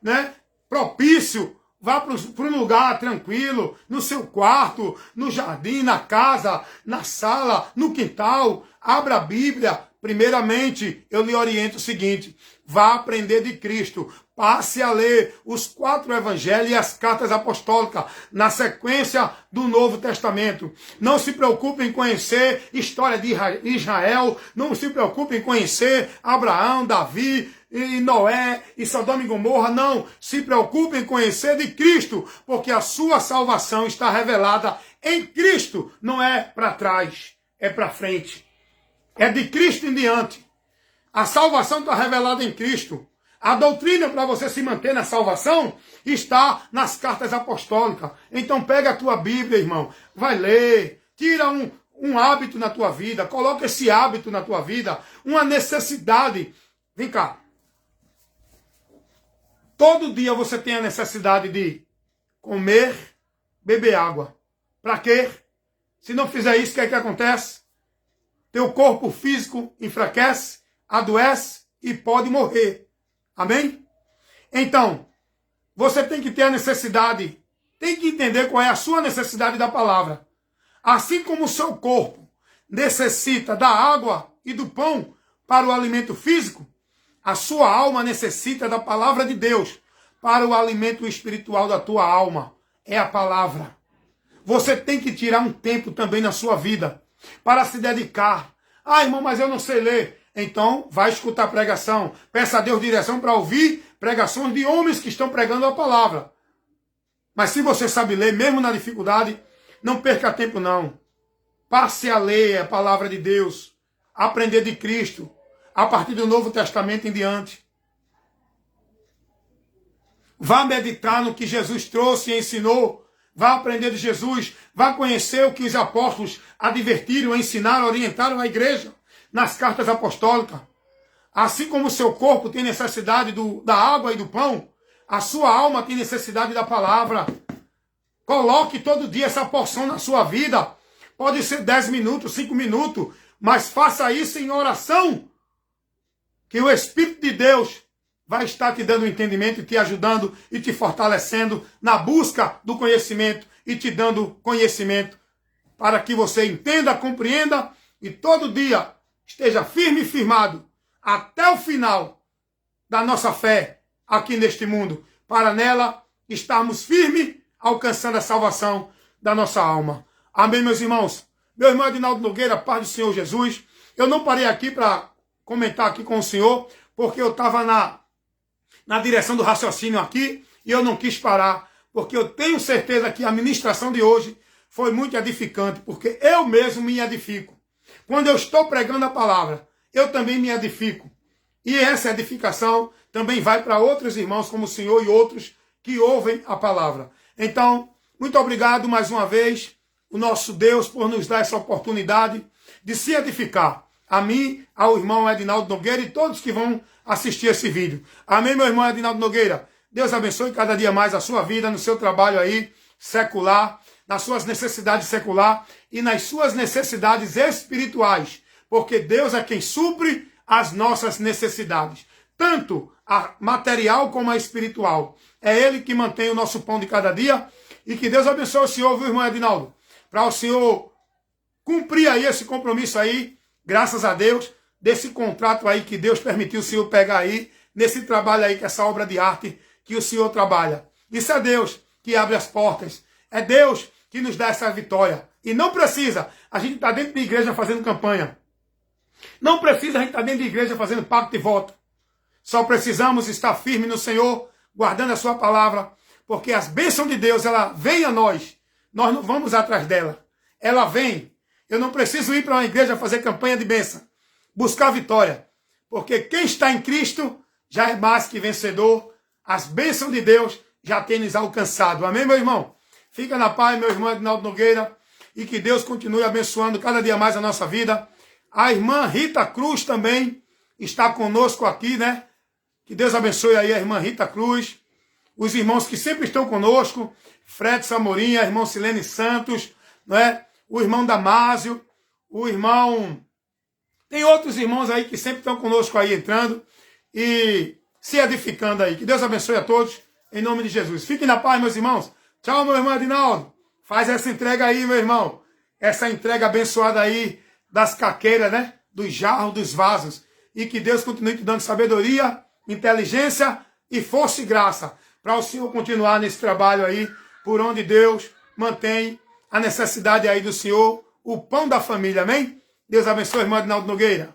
propício, vá para um lugar tranquilo, no seu quarto, no jardim, na casa, na sala, no quintal. Abra a Bíblia. Primeiramente, eu lhe oriento o seguinte: vá aprender de Cristo. Passe a ler os 4 evangelhos e as cartas apostólicas na sequência do Novo Testamento. Não se preocupe em conhecer história de Israel. Não se preocupe em conhecer Abraão, Davi, e Noé, e Sodoma e Gomorra. Não se preocupe em conhecer de Cristo, porque a sua salvação está revelada em Cristo. Não é para trás, é para frente. É de Cristo em diante. A salvação está revelada em Cristo. A doutrina para você se manter na salvação está nas cartas apostólicas. Então pega a tua Bíblia, irmão. Vai ler. Tira um hábito na tua vida. Coloca esse hábito na tua vida. Uma necessidade. Vem cá. Todo dia você tem a necessidade de comer, beber água. Para quê? Se não fizer isso, o que é que acontece? Teu corpo físico enfraquece, adoece e pode morrer. Amém? Então, você tem que ter a necessidade, tem que entender qual é a sua necessidade da palavra. Assim como o seu corpo necessita da água e do pão para o alimento físico, a sua alma necessita da palavra de Deus para o alimento espiritual da tua alma. É a palavra. Você tem que tirar um tempo também na sua vida para se dedicar. Ah, irmão, mas eu não sei ler. Então, vai escutar pregação. Peça a Deus direção para ouvir pregações de homens que estão pregando a palavra. Mas se você sabe ler, mesmo na dificuldade, não perca tempo não. Passe a ler a palavra de Deus. Aprender de Cristo. A partir do Novo Testamento em diante. Vá meditar no que Jesus trouxe e ensinou. Vá aprender de Jesus. Vá conhecer o que os apóstolos advertiram, ensinaram, orientaram a igreja nas cartas apostólicas. Assim como o seu corpo tem necessidade da água e do pão, a sua alma tem necessidade da palavra. Coloque todo dia essa porção na sua vida. Pode ser 10 minutos, 5 minutos, mas faça isso em oração, que o Espírito de Deus vai estar te dando entendimento e te ajudando e te fortalecendo na busca do conhecimento e te dando conhecimento para que você entenda, compreenda e todo dia esteja firme e firmado até o final da nossa fé aqui neste mundo, para nela estarmos firmes, alcançando a salvação da nossa alma. Amém, meus irmãos? Meu irmão Adinaldo Nogueira, paz do Senhor Jesus. Eu não parei aqui para comentar aqui com o senhor, porque eu estava na direção do raciocínio aqui, e eu não quis parar, porque eu tenho certeza que a ministração de hoje foi muito edificante, porque eu mesmo me edifico. Quando eu estou pregando a palavra, eu também me edifico. E essa edificação também vai para outros irmãos como o senhor e outros que ouvem a palavra. Então, muito obrigado mais uma vez, o nosso Deus, por nos dar essa oportunidade de se edificar. A mim, ao irmão Adinaldo Nogueira e todos que vão assistir esse vídeo. Amém, meu irmão Adinaldo Nogueira? Deus abençoe cada dia mais a sua vida, no seu trabalho aí, secular, nas suas necessidades secular e nas suas necessidades espirituais. Porque Deus é quem supre as nossas necessidades. Tanto a material como a espiritual. É Ele que mantém o nosso pão de cada dia. E que Deus abençoe o senhor, viu, irmão Adinaldo? Para o senhor cumprir aí esse compromisso aí, graças a Deus, desse contrato aí que Deus permitiu o senhor pegar aí, nesse trabalho aí, que essa obra de arte que o senhor trabalha. Isso é Deus que abre as portas. É Deus que nos dá essa vitória. E não precisa a gente estar dentro de igreja fazendo campanha. Não precisa a gente estar dentro de igreja fazendo pacto e voto. Só precisamos estar firmes no Senhor, guardando a sua palavra, porque as bênçãos de Deus, ela vem a nós. Nós não vamos atrás dela. Ela vem. Eu não preciso ir para uma igreja fazer campanha de bênção. Buscar vitória. Porque quem está em Cristo já é mais que vencedor. As bênçãos de Deus já têm nos alcançado. Amém, meu irmão? Fica na paz, meu irmão Adinaldo Nogueira. E que Deus continue abençoando cada dia mais a nossa vida. A irmã Rita Cruz também está conosco aqui, né? Que Deus abençoe aí a irmã Rita Cruz. Os irmãos que sempre estão conosco. Fred Samorim, a irmã Silene Santos, não é? O irmão Damásio, o irmão... Tem outros irmãos aí que sempre estão conosco aí entrando e se edificando aí. Que Deus abençoe a todos, em nome de Jesus. Fiquem na paz, meus irmãos. Tchau, meu irmão Adinaldo. Faz essa entrega aí, meu irmão. Essa entrega abençoada aí das caqueiras, né? Dos jarros, dos vasos. E que Deus continue te dando sabedoria, inteligência e força e graça para o Senhor continuar nesse trabalho aí, por onde Deus mantém a necessidade aí do Senhor, o pão da família, amém? Deus abençoe, irmão Adinaldo Nogueira.